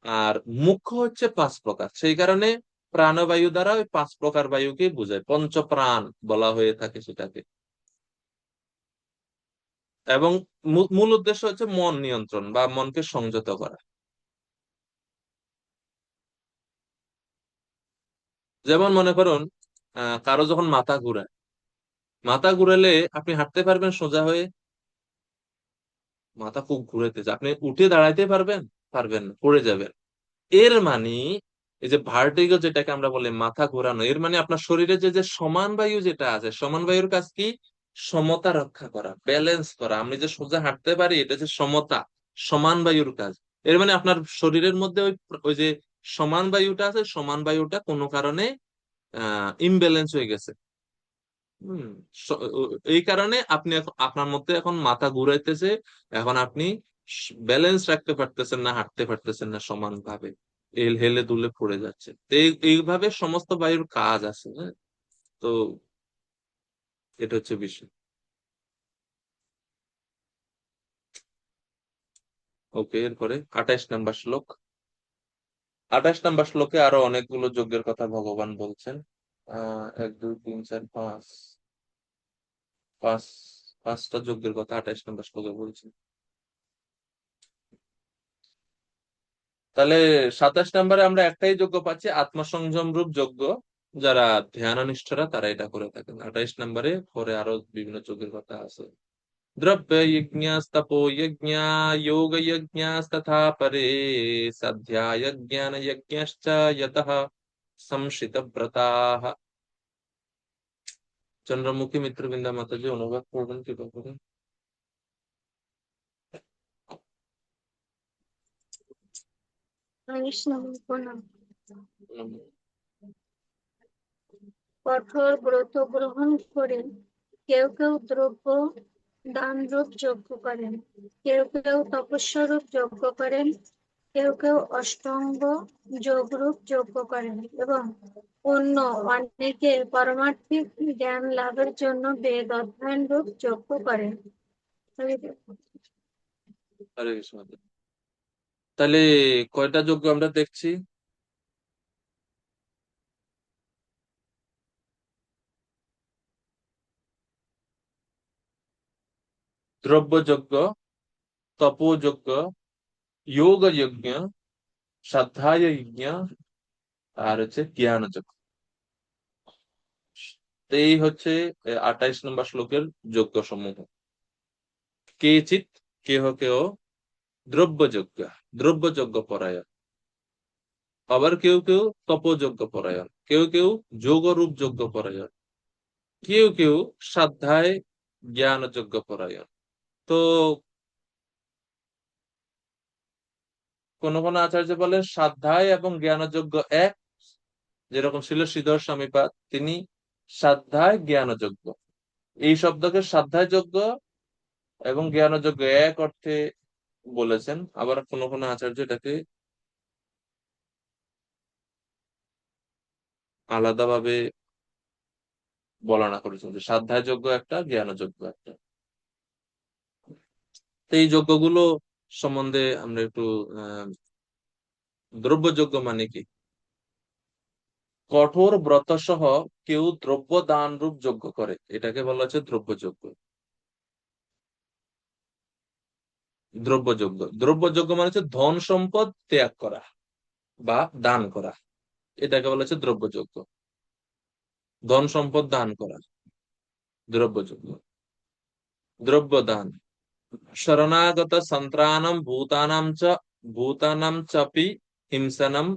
আর মুখ্য হচ্ছে 5 প্রকার। সেই কারণে প্রাণবায়ু দ্বারা ওই 5 প্রকার বায়ুকে বোঝায়, পঞ্চপ্রাণ বলা হয়ে থাকে সেটাকে। এবং মূল উদ্দেশ্য হচ্ছে মন নিয়ন্ত্রণ বা মনকে সংযত করা। যেমন মনে করুন কারো যখন মাথা ঘুরায়, মাথা ঘুরালে আপনি হাঁটতে পারবেন সোজা হয়ে? মাথা খুব ঘুরাইতেছে, আপনি উঠে দাঁড়াইতে পারবেন? পারবেন না, পড়ে যাবেন। এর মানে এই যে ভার্টিগো যেটাকে আমরা বলি মাথা ঘোরানো, এর মানে আপনার শরীরে যে যে সমান বায়ু যেটা আছে, সমান বায়ুর কাজ কি? সমতা রক্ষা করা, ব্যালেন্স করা। আমি যে সোজা হাঁটতে পারি, এটা যে সমতা, সমান বায়ুর কাজ। এর মানে আপনার শরীরের মধ্যে ওই ওই যে সমান বায়ুটা আছে, সমান বায়ুটা কোনো কারণে ইমব্যালেন্স হয়ে গেছে। হম এই কারণে আপনি আপনার মধ্যে এখন মাথা ঘুরাইতেছে, এখন আপনি ব্যালেন্স রাখতে পারতেছেন না, হাঁটতে পারতেছেন না সমান ভাবে, হেলে দুলে পড়ে যাচ্ছে। তো এইভাবে সমস্ত বায়ুর কাজ আছে। হ্যাঁ, তো এটা হচ্ছে বিষয়। ওকে, এরপরে 28 নম্বর শ্লোক। 28 নম্বর শ্লোকে আরো অনেকগুলো যজ্ঞের কথা ভগবান বলছেন। 1 2 3 4 5 5টা যজ্ঞের কথা 28 নম্বর শ্লোকে বলছেন। তাহলে 27 নম্বরে আমরা একটাই যজ্ঞ পাচ্ছি, আত্মসংযম রূপ যজ্ঞ। যারা ধ্যাননিষ্ঠরা তারা এটা করে থাকেন। 28 নম্বরে পরে আরো বিভিন্ন যজ্ঞের কথা আছে। দ্রব্য যজ্ঞস্তপো যজ্ঞ যোগ যজ্ঞস্তথা পরে সাধ্যায় জ্ঞান যজ্ঞশ্চ যতঃ সংশিত ব্রতাঃ। চন্দ্রমুখী মিত্রবৃন্দা মাতাজি অনুবাদ করবেন কৃপা করে। কঠোর ব্রত গ্রহণ করে কেউ কেউ দ্রব্য দান রূপ যজ্ঞ করেন, কেউ কেউ তপস্বরূপ যজ্ঞ করেন, কেউ কেউ অষ্টাঙ্গ যোগ রূপ যজ্ঞ করেন, এবং অন্য অনেকে পারমার্থিক জ্ঞান লাভের জন্য বেদ অধ্যয়ন রূপ যজ্ঞ করেন। হরে কৃষ্ণ। তাহলে কয়টা যজ্ঞ আমরা দেখছি? দ্রব্যযজ্ঞ, তপোযজ্ঞ, যোগ যজ্ঞ, শ্রদ্ধায় যজ্ঞ, আর হচ্ছে জ্ঞান যজ্ঞ। তো এই হচ্ছে 28 নম্বর শ্লোকের যজ্ঞ সমূহ। কেচিৎ কেহ কেহ দ্রব্যযজ্ঞ, দ্রব্যযজ্ঞ পরায়ণ, আবার কেউ কেউ তপযজ্ঞ পরায়ণ, কেউ কেউ যোগরূপ যজ্ঞ পরায়ণ, কেউ কেউ শ্রদ্ধায় জ্ঞান যজ্ঞ পরায়ণ। তো কোন কোন আচার্য বলেন শ্রদ্ধায় এবং জ্ঞানযোগ্য এক, যেরকম ছিল শ্রীধর স্বামীপাদ, তিনি সাধ্যায় জ্ঞানযোগ্য। এই শব্দকে সাধ্যায় যোগ্য এবং জ্ঞানযোগ্য এক অর্থে বলেছেন, আবার কোনো কোনো আচার্য এটাকে আলাদাভাবে বর্ণনা করেছেন যে সাধ্যায় যোগ্য একটা, জ্ঞানযোগ্য একটা। তো এই যজ্ঞগুলো সম্বন্ধে আমরা একটু দ্রব্যযোগ্য মানে কি? কঠোর ব্রত সহ কেউ দ্রব্য দান রূপ যজ্ঞ করে, এটাকে বলা হচ্ছে দ্রব্যযোগ্য। দ্রব্যযোগ্য, দ্রব্যযোগ্য মানে হচ্ছে ধন সম্পদ ত্যাগ করা বা দান করা, এটাকে বলা হচ্ছে দ্রব্যযোগ্য। ধন সম্পদ দান করা দ্রব্যযোগ্য। দ্রব্যদান শরণাগত সন্ত্রাণম ভূতানাম চাপি হিংসনম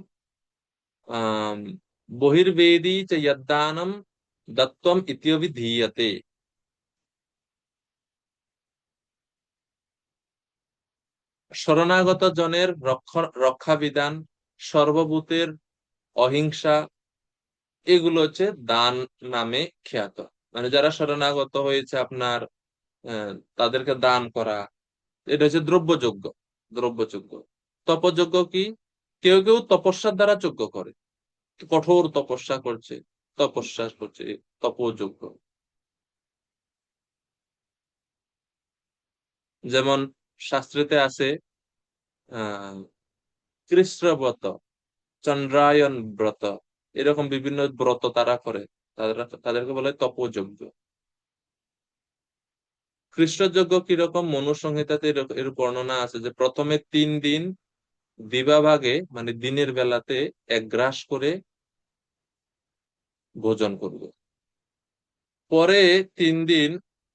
বহির্বেদী চ যদ্দানম দত্তম ইত্যভিধীয়তে। শরণাগত জনের রক্ষা বিধান, সর্বভূতের অহিংসা, এগুলো হচ্ছে দান নামে খ্যাত। মানে যারা শরণাগত হয়েছে আপনার, তাদেরকে দান করা, এটা হচ্ছে দ্রব্যযোগ্য। দ্রব্যযোগ্য। তপযোগ্য কি? কেউ কেউ তপস্যার দ্বারা যজ্ঞ করে, কঠোর তপস্যা করছে, তপস্যা করছে, তপযোগ্য। যেমন শাস্ত্রেতে আছে কৃষ্ণ ব্রত, চন্দ্রায়ন ব্রত, এরকম বিভিন্ন ব্রত তারা করে, তাদেরকে বলে তপযোগ্য। কৃষ্ণযজ্ঞ কিরকম? মনু সংহিতাতে এর বর্ণনা আছে যে প্রথমে 3 দিন দিবাভাগে মানে দিনের বেলাতে 1 গ্রাস করে ভোজন করবে, পরে 3 দিন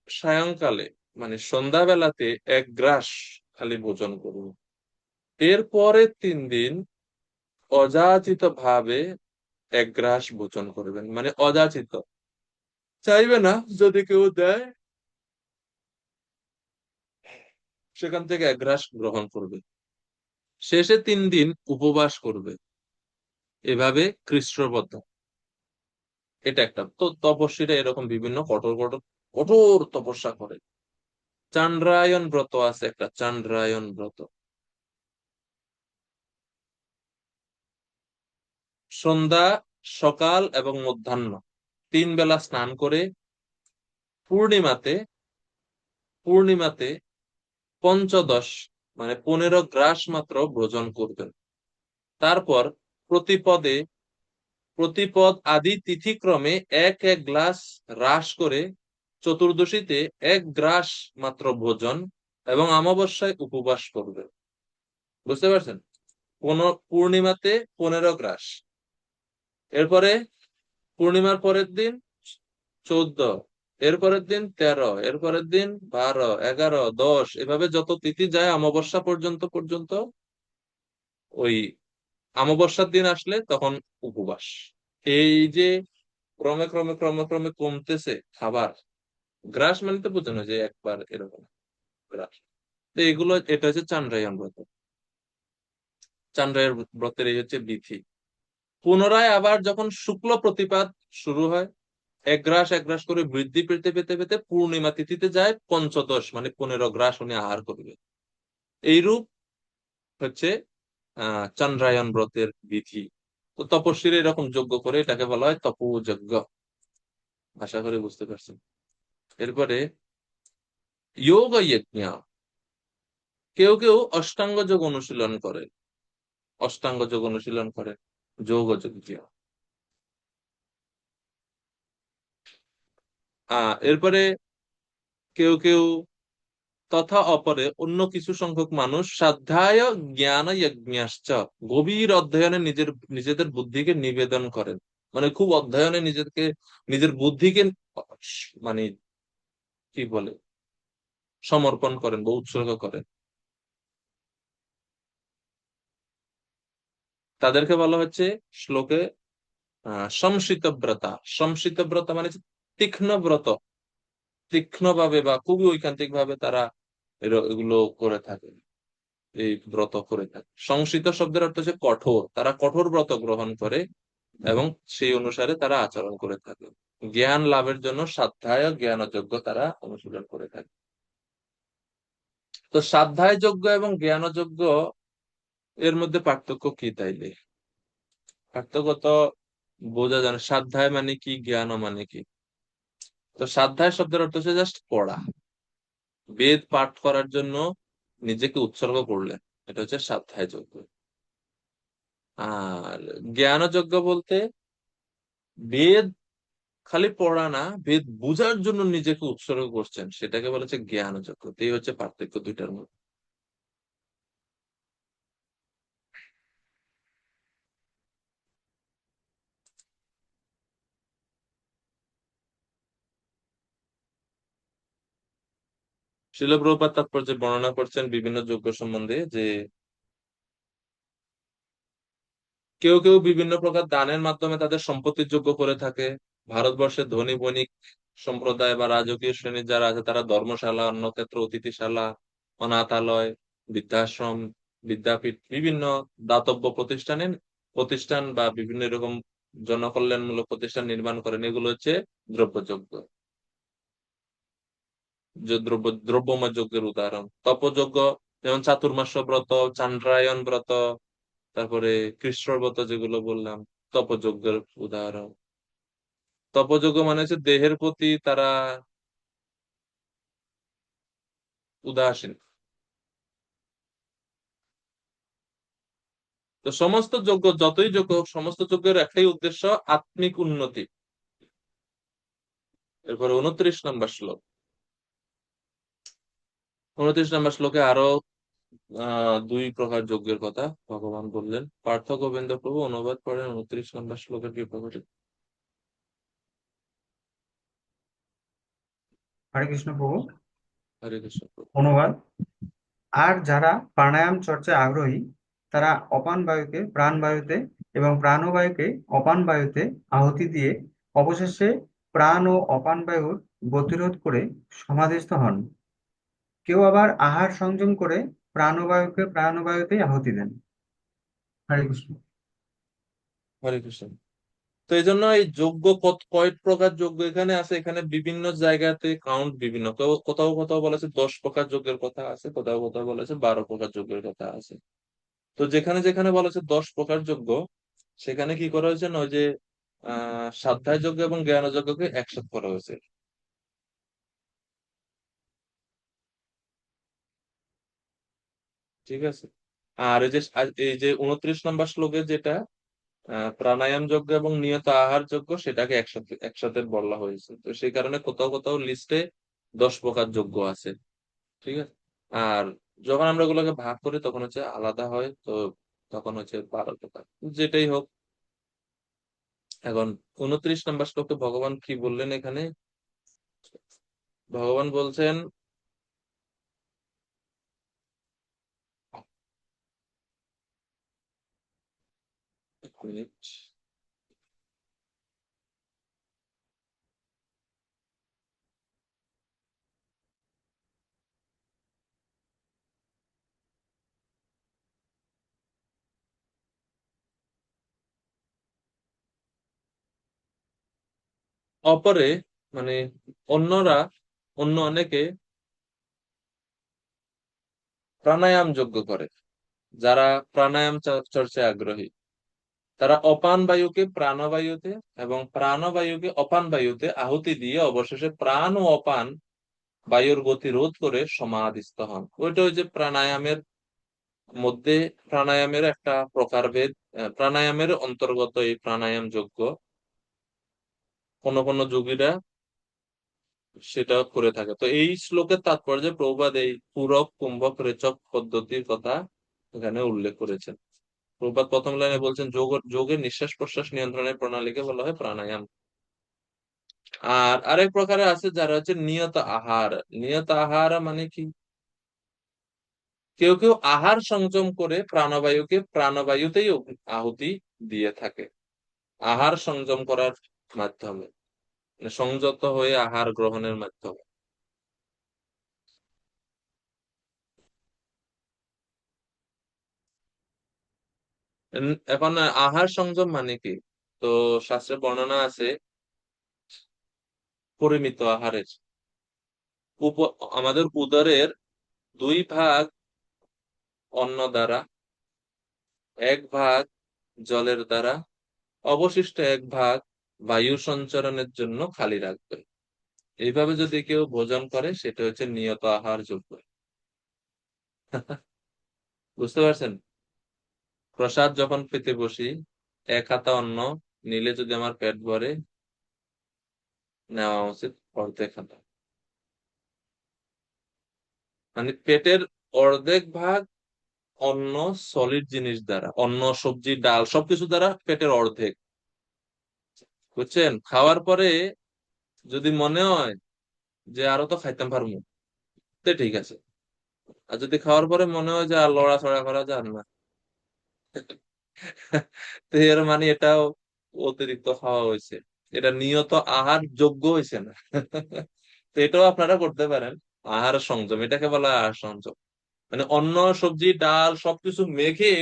সায়ংকালে মানে সন্ধ্যাবেলাতে 1 গ্রাস খালি ভোজন করবে, এরপরে 3 দিন অযাচিত ভাবে 1 গ্রাস ভোজন করবেন, মানে অযাচিত, চাইবে না, যদি কেউ দেয় সেখান থেকে 1 গ্রাস গ্রহণ করবে, শেষে 3 দিন উপবাস করবে। এভাবে কৃষ্ণবদ্ধ। এটা একটা। তো তপস্বীরা এরকম বিভিন্ন কঠোর কঠোর কঠোর তপস্যা করে। চান্দ্রায়ন ব্রত আছে একটা, চান্দ্রায়ন ব্রত। সন্ধ্যা, সকাল এবং মধ্যাহ্ন 3 বেলা স্নান করে পূর্ণিমাতে পঞ্চদশ মানে 15 গ্রাস মাত্র ভোজন করবেন। তারপর প্রতিপদ আদি তিথিক্রমে 1 গ্লাস হ্রাস করে চতুর্দশীতে 1 গ্রাস মাত্র ভোজন এবং অমাবস্যায় উপবাস করবে। বুঝতে পারছেন? পূর্ণিমাতে 15 গ্রাস, এরপরে পূর্ণিমার পরের দিন 14, এরপরের দিন 13, এরপরের দিন 12, 11, 10, এভাবে যত তিথি যায় অমাবস্যা পর্যন্ত ওই অমাবস্যার দিন আসলে তখন উপবাস। এই যে ক্রমে ক্রমে ক্রমে ক্রমে কমতেছে খাবার, গ্রাস মানে তো বোঝানো যে একবার এরকম গ্রাস। তো এগুলো, এটা হচ্ছে চান্দ্রায়ন ব্রত। চান্দ্রায়ন ব্রতের এই হচ্ছে বিধি। পুনরায় আবার যখন শুক্ল প্রতিপাদ শুরু হয়, 1 গ্রাস 1 গ্রাস করে বৃদ্ধি পেতে পেতে পেতে পূর্ণিমা তিথিতে যায় পঞ্চদশ মানে 15 গ্রাস উনি আহার করবে। এইরূপ হচ্ছে চান্দ্রায়ন ব্রতের বিধি। তো তপস্বীরা এরকম যজ্ঞ করে, এটাকে বলা হয় তপোযজ্ঞ। আশা করি বুঝতে পারছেন। এরপরে যোগ যজ্ঞ। কেউ কেউ অষ্টাঙ্গ যোগ অনুশীলন করে, অষ্টাঙ্গ যোগ অনুশীলন করে, যোগ যজ্ঞ। এরপরে কেউ কেউ তথা অপরে অন্য কিছু সংখ্যক মানুষ সাধ্যায় জ্ঞান যজ্ঞাশ্চ গভীর অধ্যয়নে নিজেদের বুদ্ধিকে নিবেদন করেন, মানে খুব অধ্যয়নে নিজের বুদ্ধিকে মানে কি বলে সমর্পণ করেন বা উৎসর্গ করেন। তাদেরকে বলা হচ্ছে শ্লোকে সংশিতব্রতা। সংশিতব্রতা মানে তীক্ষ্ণ ব্রত, তীক্ষ্ণ ভাবে বা খুবই ঐকান্তিক ভাবে তারা এগুলো করে থাকে, এই ব্রত করে থাকে। সংশিত শব্দের অর্থ হচ্ছে কঠোর, তারা কঠোর ব্রত গ্রহণ করে এবং সেই অনুসারে তারা আচরণ করে থাকে। জ্ঞান লাভের জন্য স্বাধ্যায় ও জ্ঞানযজ্ঞ তারা অনুশীলন করে থাকে। তো স্বাধ্যায় যজ্ঞ এবং জ্ঞানযজ্ঞ এর মধ্যে পার্থক্য কি তাইলে? পার্থক্য তো বোঝা যায় না। স্বাধ্যায় মানে কি, জ্ঞান মানে কি? তো স্বাধ্যায় শব্দের অর্থ হচ্ছে জাস্ট পড়া, বেদ পাঠ করার জন্য নিজেকে উৎসর্গ করলেন, এটা হচ্ছে স্বাধ্যায় যজ্ঞ। আর জ্ঞানযজ্ঞ বলতে বেদ খালি পড়া না, বেদ বুঝার জন্য নিজেকে উৎসর্গ করছেন, সেটাকে বলা হচ্ছে জ্ঞানযজ্ঞ। এই হচ্ছে পার্থক্য দুইটার মধ্যে। শিল প্রভুপাদ তাৎপর্যে বর্ণনা করছেন বিভিন্ন যজ্ঞ সম্বন্ধে যে কেউ কেউ বিভিন্ন প্রকার দানের মাধ্যমে তাদের সম্পত্তির যোগ্য করে থাকে। ভারতবর্ষের ধনী বণিক সম্প্রদায় বা রাজকীয় শ্রেণীর যারা আছে তারা ধর্মশালা, অন্নক্ষেত্র, অতিথিশালা, অনাথালয়, বৃদ্ধাশ্রম, বিদ্যাপীঠ, বিভিন্ন দাতব্য প্রতিষ্ঠান বা বিভিন্ন এরকম জনকল্যাণমূলক প্রতিষ্ঠান নির্মাণ করেন। এগুলো হচ্ছে দ্রব্যযজ্ঞ, যে দ্রব্যময় যজ্ঞের উদাহরণ। তপযজ্ঞ যেমন চাতুর্মাস্য ব্রত, চান্দ্রায়ণ ব্রত, তারপরে কৃষ্ণ ব্রত যেগুলো বললাম, তপযজ্ঞের উদাহরণ। তপযজ্ঞ মানে হচ্ছে দেহের প্রতি তারা উদাসীন। তো সমস্ত যজ্ঞ, যতই যজ্ঞ হোক, সমস্ত যজ্ঞের একটাই উদ্দেশ্য, আত্মিক উন্নতি। এরপরে 29 নম্বর শ্লোক। 29 নম্বর শ্লোকে আরো দুই প্রকার যজ্ঞের কথা ভগবান বললেন। পার্থ গোবিন্দ প্রভু অনুবাদ করেন 29 নম্বর শ্লোকের কৃপাকরে। হরে কৃষ্ণ প্রভু। হরে কৃষ্ণ প্রভু। অনুবাদ: আর যারা প্রাণায়াম চর্চায় আগ্রহী তারা অপান বায়ুকে প্রাণবায়ুতে এবং প্রাণবায়ুকে অপান বায়ুতে আহুতি দিয়ে অবশেষে প্রাণ ও অপান বায়ুর গতিরোধ করে সমাধিস্থ হন। কেউ আবার আহার সংযম করে প্রাণবায়ুকে প্রাণবায়ুতেই আহুতি দেন। হরে কৃষ্ণ। হরে কৃষ্ণ। তো এই জন্য এই যজ্ঞ কয়েক প্রকার যজ্ঞ এখানে আছে, এখানে বিভিন্ন জায়গাতে কাউন্ট বিভিন্ন, কোথাও কোথাও বলেছে 10 প্রকার যজ্ঞের কথা আছে, কোথাও কোথাও বলেছে 12 প্রকার যজ্ঞের কথা আছে। তো যেখানে যেখানে বলেছে 10 প্রকার যজ্ঞ, সেখানে কি করা হয়েছে না, ওই যে স্বাধ্যায় যজ্ঞ এবং জ্ঞান যজ্ঞকে একসাথে করা হয়েছে। ঠিক আছে। আর এই যে 29 নম্বর শ্লোকে যেটা প্রাণায়াম যজ্ঞ এবং নিয়ত আহার যজ্ঞ, সেটাকে একসাথে একসাথে বলা হয়েছে। তো সেই কারণে কোথাও কোথাও লিস্টে 10 প্রকার যজ্ঞ আছে। ঠিক আছে। আর যখন আমরা ওগুলোকে ভাগ করি তখন হচ্ছে আলাদা হয়, তো তখন হচ্ছে 12 প্রকার। যেটাই হোক, এখন 29 নম্বর শ্লোকে ভগবান কি বললেন এখানে? ভগবান বলছেন, এক মিনিট, অপরে মানে অন্যরা, অন্য অনেকে প্রাণায়াম যজ্ঞ করে। যারা প্রাণায়াম চর্চায় আগ্রহী তারা অপান বায়ুকে প্রাণবায়ুতে এবং প্রাণবায়ুকে অপান বায়ুতে আহুতি দিয়ে অবশেষে প্রাণ ও অপান বায়ুর গতি রোধ করে সমাধিস্থ হন। ওইটা ওই যে প্রাণায়ামের মধ্যে, প্রাণায়ামের একটা প্রকারভেদ, প্রাণায়ামের অন্তর্গত এই প্রাণায়াম যজ্ঞ। কোন কোন যোগীরা সেটা করে থাকে। তো এই শ্লোকের তাৎপর্যে প্রভুপাদ এই পূরক, কুম্ভক, রেচক পদ্ধতির কথা এখানে উল্লেখ করেছেন। প্রভুপাদ প্রথম লাইনে বলছেন যোগের নিঃশ্বাস প্রশ্বাস নিয়ন্ত্রণের প্রণালীকে বলা হয় প্রাণায়াম। আর আরেক প্রকারে আছে যারা হচ্ছে নিয়ত আহার। নিয়ত আহার মানে কি? কেউ কেউ আহার সংযম করে প্রাণবায়ুকে প্রাণবায়ুতেই আহুতি দিয়ে থাকে, আহার সংযম করার মাধ্যমে, মানে সংযত হয়ে আহার গ্রহণের মাধ্যমে। এখন আহার সংযম মানে কি? তো শাস্ত্রে বর্ণনা আছে পরিমিত আহারের আমাদের উদরের 2 ভাগ অন্ন দ্বারা, 1 ভাগ জলের দ্বারা, অবশিষ্ট 1 ভাগ বায়ু সঞ্চারণের জন্য খালি রাখবে। এইভাবে যদি কেউ ভোজন করে সেটা হচ্ছে নিয়ত আহার যোগ্য। বুঝতে পারছেন? প্রসাদ যখন পেতে বসি, 1 হাতা অন্ন নিলে যদি আমার পেট ভরে, নেওয়া উচিত 1/2 হাতা। মানে পেটের 1/2 ভাগ অন্ন, সলিড জিনিস দ্বারা, অন্ন, সবজি, ডাল সবকিছু দ্বারা পেটের 1/2। বুঝছেন? খাওয়ার পরে যদি মনে হয় যে আরো তো খাইতাম পারবো, তো ঠিক আছে। আর যদি খাওয়ার পরে মনে হয় যে আর লড়াচড়া করা যান না, তো এর মানে এটাও অতিরিক্ত খাওয়া হয়েছে, এটা নিয়ত আহার যোগ্য হয়েছে না। তো এটাও আপনারা করতে পারেন। আহার সংযম, এটাকে বলা হয় আহার সংযম। মানে অন্ন, সবজি, ডাল সবকিছু মেখে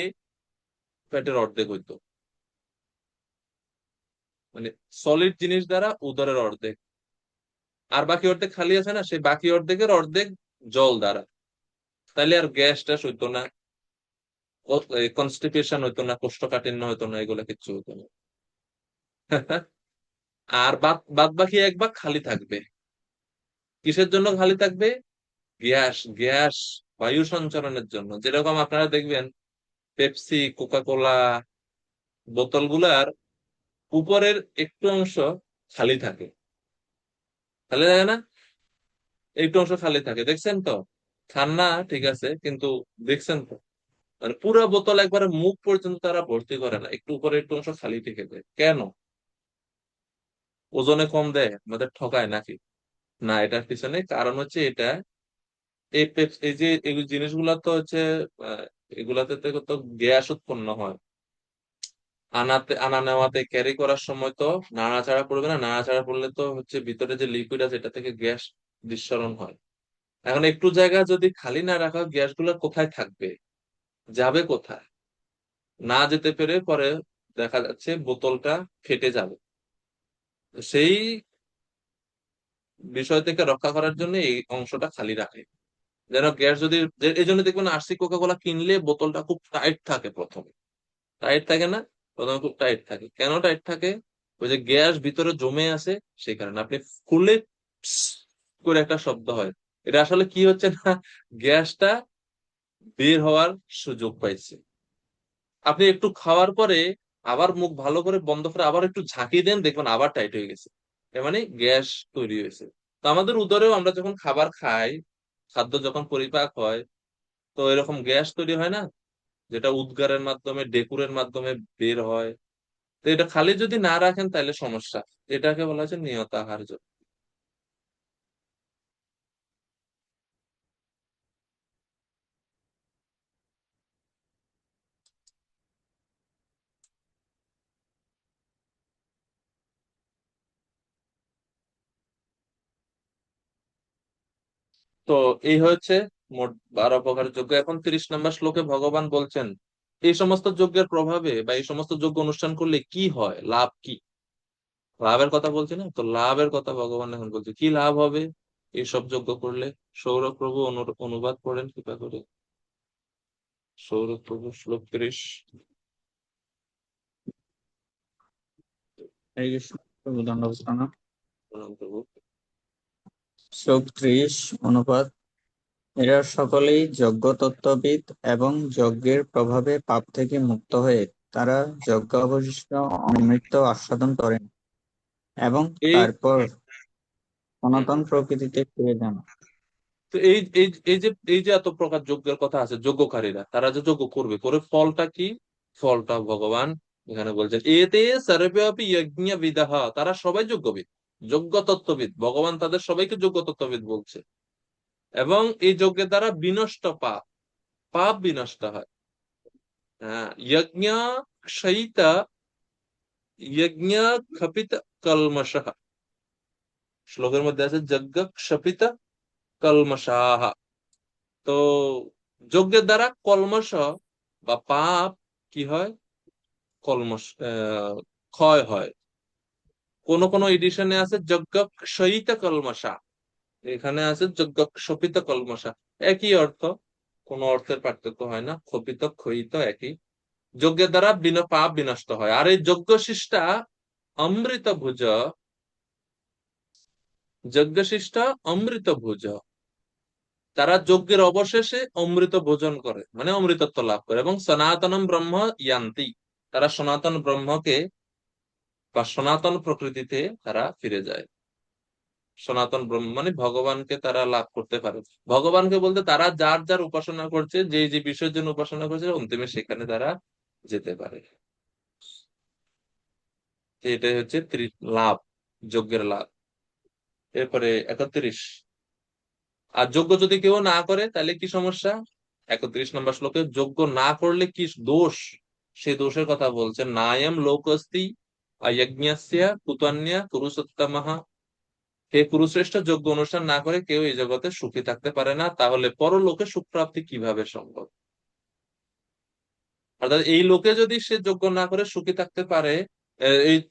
পেটের 1/2 হইতো, মানে সলিড জিনিস দ্বারা উদরের 1/2, আর বাকি 1/2 খালি আছে না, সেই বাকি 1/2-এর 1/2 জল দ্বারা। তাইলে আর গ্যাস ট্যাস হইতো না, কনস্টিপেশন হইতো না, কোষ্ঠকাঠিন্য হইতো না, এগুলো কিচ্ছু হইতো না। আর বাদ বাদ বাকি 1 ভাগ খালি থাকবে। কিসের জন্য খালি থাকবে? গ্যাস, গ্যাস বায়ু সঞ্চালনের জন্য। যেরকম আপনারা দেখবেন পেপসি, কোকা কোলা বোতলগুলার উপরের একটু অংশ খালি থাকে, খালি থাকে না? একটু অংশ খালি থাকে, দেখছেন তো? খান না ঠিক আছে, কিন্তু দেখছেন তো? মানে পুরো বোতল একবারে মুখ পর্যন্ত তারা ভর্তি করে না, একটু উপরে একটু অংশ খালি থেকে যায়। কেন? ওজনে কম দেয়, আমাদের ঠকায় নাকি? না, এটার পিছনে কারণ হচ্ছে এটা, এই যে এই জিনিসগুলা তো হচ্ছে আহ, এগুলাতে তো গ্যাস উৎপন্ন হয়। আনা নেওয়াতে, ক্যারি করার সময় তো নাড়াচাড়া পড়বে না, নাড়াচাড়া পড়লে তো হচ্ছে ভিতরে যে লিকুইড আছে এটা থেকে গ্যাস নিঃসরণ হয়। এখন একটু জায়গা যদি খালি না রাখা, গ্যাস গুলো কোথায় থাকবে, যাবে কোথায়? না যেতে পেরে পরে দেখা যাচ্ছে বোতলটা ফেটে যাবে। তো সেই বিষয় থেকে রক্ষা করার জন্য এই অংশটা খালি রাখে, যেন গ্যাস যদি, এই জন্য দেখবেন আরসি কোকা কোলা কিনলে বোতলটা খুব টাইট থাকে প্রথমে, টাইট থাকে না? প্রথমে খুব টাইট থাকে, কেন টাইট থাকে? ওই যে গ্যাস ভিতরে জমে আছে, সেই কারণে। আপনি খুললে পস করে একটা শব্দ হয়, এটা আসলে কি হচ্ছে না, গ্যাসটা বের হওয়ার সুযোগ পাইছে। আপনি একটু খাওয়ার পরে আবার মুখ ভালো করে বন্ধ করে আবার একটু ঝাঁকিয়ে দেন, দেখবেন আবার টাইট হয়ে গেছে। এর মানে গ্যাস তৈরি হয়েছে। তো আমাদের উদরেও আমরা যখন খাবার খাই, খাদ্য যখন পরিপাক হয়, তো এরকম গ্যাস তৈরি হয় না, যেটা উদগারের মাধ্যমে, ডেকুরের মাধ্যমে বের হয়। তো এটা খালি যদি না রাখেন তাহলে সমস্যা। এটাকে বলা হচ্ছে নিয়ত আহার্য। তো এই হচ্ছে মোট 12 প্রকার যজ্ঞ। এখন 30 নম্বর শ্লোকে ভগবান বলছেন এই সমস্ত যজ্ঞের প্রভাবে বা এই সমস্ত যজ্ঞ অনুষ্ঠান করলে কি হয়, লাভ কি। লাভের কথা বলছি না, তো লাভের কথা ভগবান এখন বলছে, কি লাভ হবে এইসব যজ্ঞ করলে। সৌরভ প্রভু অনুবাদ করেন কৃপা করে। সৌরভ প্রভু শ্লোক 30। হরে কৃষ্ণ, প্রভু দণ্ডবোধ প্রণাম। প্রণাম প্রভু। শ্লোক 30 অনুবাদ। এরা সকলেই যজ্ঞতত্ত্ববিদ এবং যজ্ঞের প্রভাবে পাপ থেকে মুক্ত হয়ে তারা যজ্ঞাবশিষ্ট অমৃত আস্বাদন করেন এবং এই তারপর হুম, সনাতন প্রকৃতিতে ফিরে যান। তো এই যে এত প্রকার যজ্ঞের কথা আছে, যজ্ঞকারীরা তারা যে যজ্ঞ করবে, করে ফলটা কি? ফলটা ভগবান এখানে বলছেন, এতে সর্বেপি যজ্ঞ বিদাহ, তারা সবাই যজ্ঞবিদ, যজ্ঞ তত্ত্ববিদ। ভগবান তাদের সবাইকে যজ্ঞ তত্ত্ববিদ বলছে। এবং এই যজ্ঞের দ্বারা বিনষ্ট পাপ, পাপ বিনষ্ট হয়। হ্যাঁ, যজ্ঞ ক্ষয়িত, যজ্ঞ ক্ষপিত কলমশঃ। শ্লোকের মধ্যে আছে যজ্ঞ ক্ষপিত কলমশাহ। তো যজ্ঞের দ্বারা কলমশ বা পাপ কি হয়? কলমশ ক্ষয় হয়। কোন কোন এডিশনে আছে যজ্ঞ ক্ষয়িত কলমশা, এখানে আছে যজ্ঞ ক্ষপিত কলমশা। একই অর্থ, কোনো অর্থের পার্থক্য হয় না। ক্ষপিত ক্ষয়িত একই। যজ্ঞের দ্বারা পাপ বিনষ্ট হয়। আর এই যজ্ঞ শিষ্টা অমৃত ভুজ, যজ্ঞ শিষ্টা অমৃত ভুজ, তারা যজ্ঞের অবশেষে অমৃত ভোজন করে, মানে অমৃতত্ব লাভ করে, এবং সনাতনম ব্রহ্ম ইয়ান্তি, তারা সনাতন ব্রহ্মকে বা সনাতন প্রকৃতিতে তারা ফিরে যায়। সনাতন ব্রহ্ম মানে ভগবানকে তারা লাভ করতে পারে। ভগবানকে বলতে তারা যার যার উপাসনা করছে, যে যে বিষয়ের জন্য উপাসনা করছে, অন্তিমে সেখানে তারা যেতে পারে। এটাই হচ্ছে লাভ, যজ্ঞের লাভ। এরপরে 31। আর যজ্ঞ যদি কেউ না করে তাহলে কি সমস্যা? 31 নম্বর শ্লোকে যজ্ঞ না করলে কি দোষ, সেই দোষের কথা বলছেন। নায়ম লোকস্তি অযজ্ঞস্য কুতন্যা কুরুসোত্তমঃ। হে কুরুশ্রেষ্ঠ, যজ্ঞ অনুষ্ঠান না করে কেউ এই জগতে সুখী থাকতে পারে না, তাহলে পরলোকে সুখ প্রাপ্তি কিভাবে সম্ভব? অর্থাৎ এই লোকে যদি সে যজ্ঞ না করে সুখী থাকতে পারে,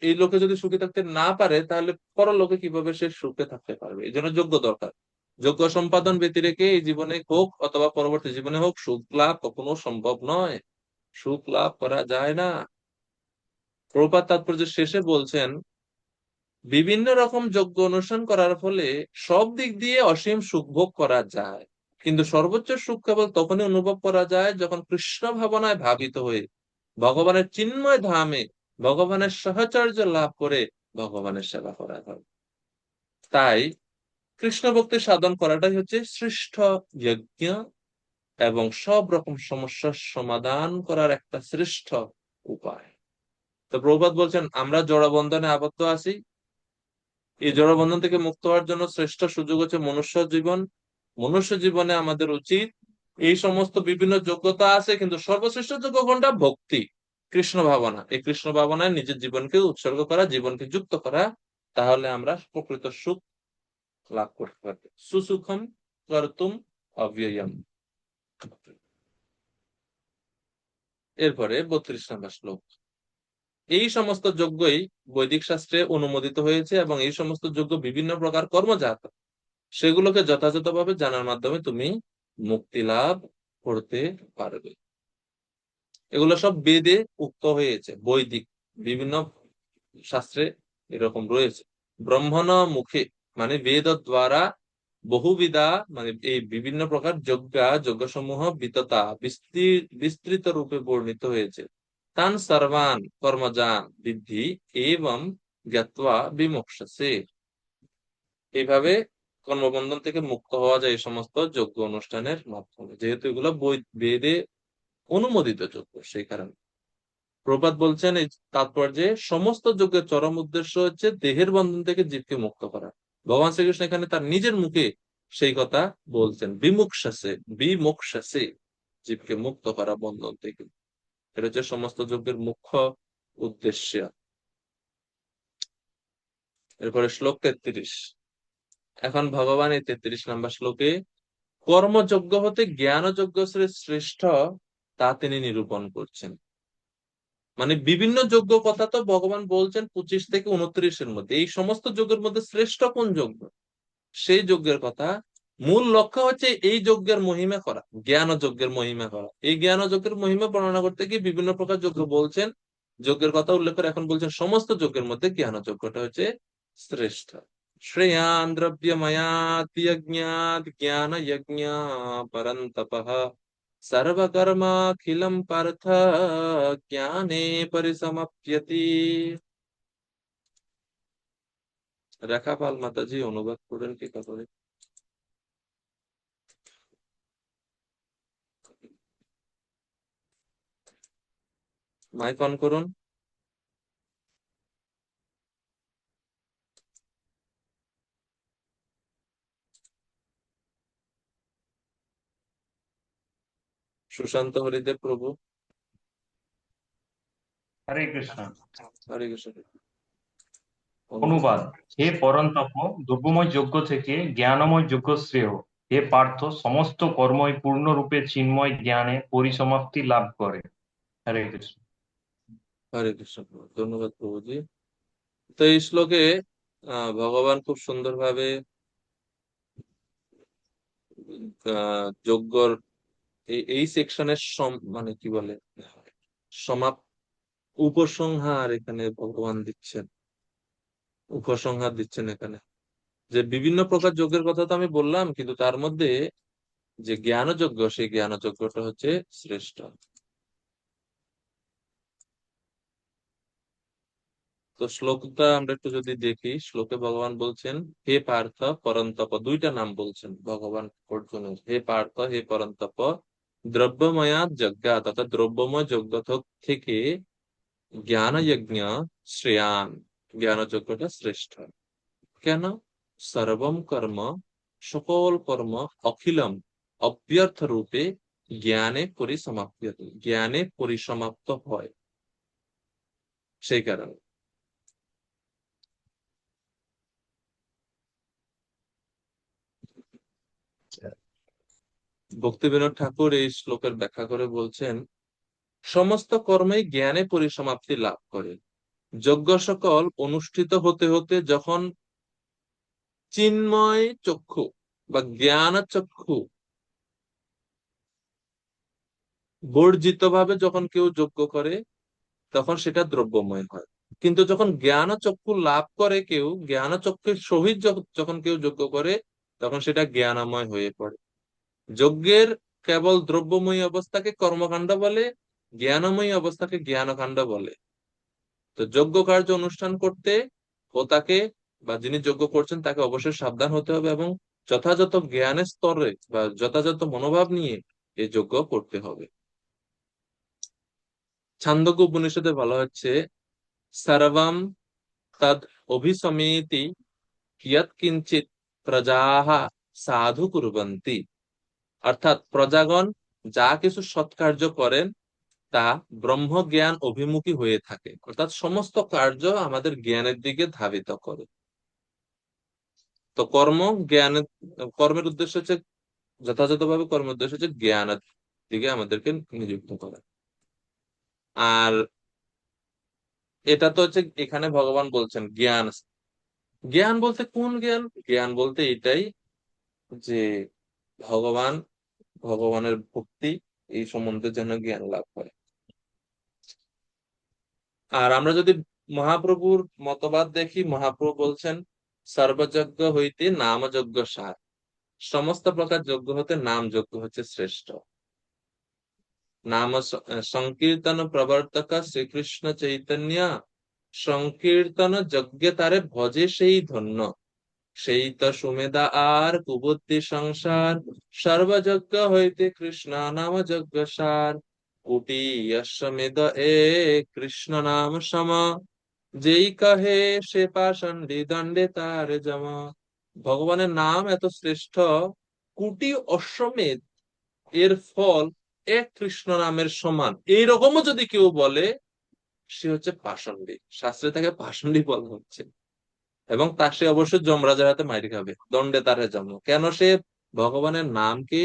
এই লোকে যদি সুখী থাকতে না পারে, তাহলে পরলোকে কিভাবে সে সুখে থাকতে পারবে? এই জন্য যোগ্য দরকার। যোগ্য সম্পাদন ব্যতিরেকে এই জীবনে হোক অথবা পরবর্তী জীবনে হোক, সুখ লাভ কখনো সম্ভব নয়, সুখ লাভ করা যায় না। প্রভুপাদ তাৎপর্য শেষে বলছেন, বিভিন্ন রকম যজ্ঞ অনুষ্ঠান করার ফলে সব দিক দিয়ে অসীম সুখ ভোগ করা যায়, কিন্তু সর্বোচ্চ সুখ কেবল তখনই অনুভব করা যায় যখন কৃষ্ণ ভাবনায় ভাবিত হয়ে ভগবানের চিন্ময় ধামে ভগবানের সাহচর্য লাভ করে ভগবানের সেবা করা হয়। তাই কৃষ্ণ ভক্তি সাধন করাটাই হচ্ছে শ্রেষ্ঠ যজ্ঞ এবং সব রকম সমস্যার সমাধান করার একটা শ্রেষ্ঠ উপায়। তো প্রভুপাদ বলছেন, আমরা জড়বন্ধনে আবদ্ধ আছি, এই জড়বন্ধন থেকে মুক্ত হওয়ার জন্য শ্রেষ্ঠ সুযোগ হচ্ছে মনুষ্য জীবন। মনুষ্য জীবনে আমাদের উচিত, এই সমস্ত বিভিন্ন যোগ্যতা আছে, কিন্তু সর্বশ্রেষ্ঠ যোগ্য কোনটা? ভক্তি, কৃষ্ণ ভাবনা। এই কৃষ্ণ ভাবনায় নিজের জীবনকে উৎসর্গ করা, জীবনকে যুক্ত করা, তাহলে আমরা প্রকৃত সুখ লাভ করতে পারবো। সুসুখম কর্তুম অব্যয়ম। এরপরে 32 নম্বর শ্লোক। এই সমস্ত যজ্ঞই বৈদিক শাস্ত্রে অনুমোদিত হয়েছে এবং এই সমস্ত যজ্ঞ বিভিন্ন প্রকার কর্মজাত, সেগুলোকে যথাযথভাবে জানার মাধ্যমে তুমি মুক্তি লাভ করতে পারবে। এগুলো সব বেদে উক্ত হয়েছে, বৈদিক বিভিন্ন শাস্ত্রে এরকম রয়েছে। ব্রহ্মণ মুখে মানে বেদ দ্বারা বহুবিধা, মানে এই বিভিন্ন প্রকার যজ্ঞ সমূহ বিততা বিস্তৃত রূপে বর্ণিত হয়েছে। তান সর্বান কর্মজান বিদ্ধি এবং জ্ঞাত্বা বিমোক্ষসে। এইভাবে কর্মবন্ধন থেকে মুক্ত হওয়া যায় এই সমস্ত যজ্ঞ অনুষ্ঠানের মাধ্যমে, যেহেতু এগুলো বেদে অনুমোদিত যজ্ঞ, সেই কারণে। প্রভুপাদ বলছেন এই তাৎপর্যে সমস্ত যজ্ঞের চরম উদ্দেশ্য হচ্ছে দেহের বন্ধন থেকে জীবকে মুক্ত করা। ভগবান শ্রীকৃষ্ণ এখানে তার নিজের মুখে সেই কথা বলছেন, বিমোক্ষসে, জীবকে মুক্ত করা বন্ধন থেকে। এটা হচ্ছে সমস্ত যজ্ঞের মুখ্য উদ্দেশ্য। এরপরে শ্লোক 33। এখন ভগবান এই 33 নম্বর শ্লোকে কর্মযজ্ঞ হতে জ্ঞানযজ্ঞ শ্রেষ্ঠ তা তিনি নিরূপণ করছেন। মানে বিভিন্ন যজ্ঞ কথা তো ভগবান বলছেন 25 থেকে 29-এর মধ্যে। এই সমস্ত যজ্ঞের মধ্যে শ্রেষ্ঠ কোন যজ্ঞ, সেই যজ্ঞের কথা। মূল লক্ষ্য হচ্ছে এই যজ্ঞের মহিমা করা, জ্ঞান যজ্ঞের মহিমা করা। এই জ্ঞান যজ্ঞের মহিমা বর্ণনা করতে গিয়ে বিভিন্ন প্রকার যজ্ঞ বলছেন, যজ্ঞের কথা উল্লেখ করে এখন বলছেন সমস্ত যজ্ঞের মধ্যে জ্ঞান যজ্ঞটা হচ্ছে শ্রেষ্ঠ। শ্রেয়ান দ্রব্যময়াতি যজ্ঞাৎ জ্ঞান যজ্ঞ পরন্তপঃ সর্বকর্মাখিলম পার্থ জ্ঞানে পরিসমাপ্যতি। রেখা পাল মাতাজি অনুবাদ করেন কি করে? মাইক অন করুন। সুশান্ত হরিদেব প্রভু। হরে কৃষ্ণ। হরে কৃষ্ণ। অনুবাদ। হে পরন্তপ, দ্রব্যময় যজ্ঞ থেকে জ্ঞানময় যজ্ঞ শ্রেয়। হে পার্থ, সমস্ত কর্মই পূর্ণরূপে চিন্ময় জ্ঞানে পরিসমাপ্তি লাভ করে। হরে কৃষ্ণ। হরে কৃষ্ণ। ধন্যবাদ প্রভুজি। তো এই শ্লোকে ভগবান খুব সুন্দরভাবে যজ্ঞর এই সেকশনের মানে কি বলে সমাপ উপসংহার এখানে ভগবান দিচ্ছেন, উপসংহার দিচ্ছেন এখানে, যে বিভিন্ন প্রকার যজ্ঞের কথা তো আমি বললাম, কিন্তু তার মধ্যে যে জ্ঞানযজ্ঞ, সেই জ্ঞানযজ্ঞটা হচ্ছে শ্রেষ্ঠ। তো শ্লোকটা আমরা একটু যদি দেখি, শ্লোকে ভগবান বলছেন, হে পার্থ পরন্তপ, দুইটা নাম বলছেন ভগবান অর্জুনের, হে পার্থ হে পরন্তপ, দ্রব্যময়া যজ্ঞাৎ, অর্থাৎ দ্রব্যময় যজ্ঞ থেকে জ্ঞান যজ্ঞ শ্রেয়ান, জ্ঞানযজ্ঞটা শ্রেষ্ঠ। কেন? সর্বম কর্ম, সকল কর্ম, অখিলম অব্যর্থ রূপে জ্ঞানে পরিসমাপ্যতে, জ্ঞানে পরিসমাপ্ত হয়, সেই কারণে। ভক্তিবিনোদ ঠাকুর এই শ্লোকের ব্যাখ্যা করে বলছেন, সমস্ত কর্মই জ্ঞানে পরিসমাপ্তি লাভ করে। যজ্ঞ সকল অনুষ্ঠিত হতে হতে যখন চিন্ময় চক্ষু বা জ্ঞান চক্ষু বর্জিত ভাবে যখন কেউ যজ্ঞ করে, তখন সেটা দ্রব্যময় হয়। কিন্তু যখন জ্ঞান চক্ষু লাভ করে কেউ, জ্ঞান চক্ষুর সহিত যখন কেউ যজ্ঞ করে, তখন সেটা জ্ঞানময় হয়ে পড়ে। যজ্ঞের কেবল দ্রব্যময়ী অবস্থাকে কর্মকাণ্ড বলে, জ্ঞানময়ী অবস্থাকে জ্ঞানকাণ্ড বলে। তো যজ্ঞ কার্য অনুষ্ঠান করতে ও তাকে বা যিনি যজ্ঞ করছেন তাকে অবশ্যই সাবধান হতে হবে এবং যথাযথ জ্ঞানের স্তরে বা যথাযথ মনোভাব নিয়ে এই যজ্ঞ করতে হবে। ছান্দোগ্য উপনিষদে বলা হচ্ছে, সর্বম তদ অভিসমেতি কিয়ৎ কিঞ্চিত প্রজাহ সাধু কুর্বন্তি, অর্থাৎ প্রজাগণ যা কিছু সৎকার্য করেন তা ব্রহ্ম জ্ঞান অভিমুখী হয়ে থাকে, অর্থাৎ সমস্ত কার্য আমাদের জ্ঞানের দিকে ধাবিত করে। তো কর্মের উদ্দেশ্য হচ্ছে, যথাযথভাবে কর্মের উদ্দেশ্য হচ্ছে জ্ঞানের দিকে আমাদেরকে নিযুক্ত করা। আর এটা তো হচ্ছে এখানে ভগবান বলছেন জ্ঞান। জ্ঞান বলতে কোন জ্ঞান? জ্ঞান বলতে এটাই যে ভগবানের ভক্তি, এই সম্বন্ধে যেন জ্ঞান লাভ করে। আর আমরা যদি মহাপ্রভুর মতবাদ দেখি, মহাপ্রভু বলছেন সর্বযজ্ঞ হইতে নামযজ্ঞ সার, সমস্ত প্রকার যজ্ঞ হতে নাম যজ্ঞ হচ্ছে শ্রেষ্ঠ। নাম সংকীর্তন প্রবর্তক শ্রীকৃষ্ণ চৈতন্য, সংকীর্তন যজ্ঞে তারে ভজে সেই ধন্য, সেই তো সুমেধা আর কুবুদ্ধি সংসার, সর্বযজ্ঞ হইতে কৃষ্ণ নাম যজ্ঞ সার, কোটি অশ্বমেধ এ কৃষ্ণ নাম সম, যেই কহে সে পাষণ্ডী দণ্ডে তার জম। ভগবানের নাম এত শ্রেষ্ঠ, কোটি অশ্বমেধ এর ফল এক কৃষ্ণ নামের সমান, এইরকমও যদি কেউ বলে, সে হচ্ছে পাষণ্ডী। শাস্ত্রে তাকে পাষণ্ডী বলা হচ্ছে, এবং তার সে অবশ্যই যমরাজের হাতে মাইর খাবে, দণ্ডে তার জন্ম। কেন? সে ভগবানের নামকে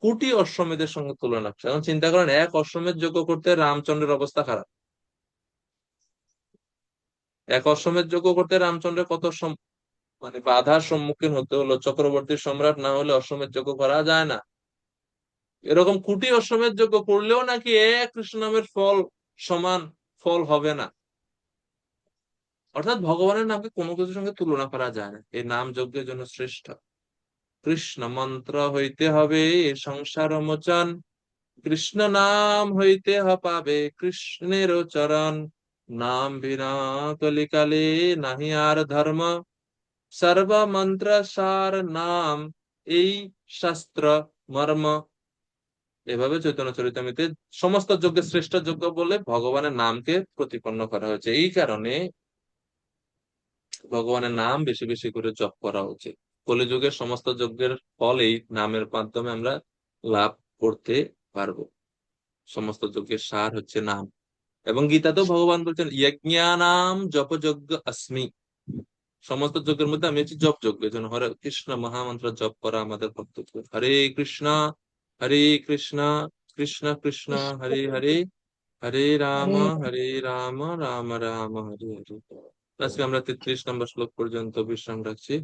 কোটি অশ্বমেধের সঙ্গে তুলনা করছে। এখন চিন্তা করেন, এক অশ্বমেধ যজ্ঞ করতে রামচন্দ্রের অবস্থা খারাপ। এক অশ্বমেধ যজ্ঞ করতে রামচন্দ্রের কত মানে বাধার সম্মুখীন হতে হলো। চক্রবর্তী সম্রাট না হলে অশ্বমেধ যজ্ঞ করা যায় না। এরকম কোটি অশ্বমেধ যজ্ঞ করলেও নাকি এক কৃষ্ণ নামের সমান ফল হবে না। অর্থাৎ ভগবানের নামকে কোনো কিছুর সঙ্গে তুলনা করা যায় না। এই নাম যজ্ঞের জন্য শ্রেষ্ঠ। কৃষ্ণ মন্ত্র হইতে হবে সংসার মোচন, কৃষ্ণ নাম হইতে পাবে কৃষ্ণের চরণ, নাম বিনা কলিকালে নাহি আর ধর্ম, সর্ব মন্ত্র সার নাম এই শাস্ত্র মর্ম। এভাবে চৈতন্য চরিতামৃতে সমস্ত যজ্ঞের শ্রেষ্ঠ যজ্ঞ বলে ভগবানের নামকে প্রতিপন্ন করা হয়েছে। এই কারণে ভগবানের নাম বেশি বেশি করে জপ করা উচিত। কলিযুগের সমস্ত যজ্ঞের ফল এই নামের মাধ্যমে আমরা লাভ করতে পারবো। সমস্ত যজ্ঞের সার হচ্ছে নাম। এবং গীতাতেও ভগবান বলছেন, যজ্ঞানাম জপ যজ্ঞ অস্মি, সমস্ত যজ্ঞের মধ্যে আমি হচ্ছি জপ যজ্ঞ। যেন হরে কৃষ্ণ মহামন্ত্র জপ করা আমাদের কর্তব্য। হরে কৃষ্ণ কৃষ্ণ কৃষ্ণ হরে হরে, হরে রাম রাম রাম হরে হরে। আজকে আমরা 33 নম্বর শ্লোক পর্যন্ত বিশ্রাম রাখছি।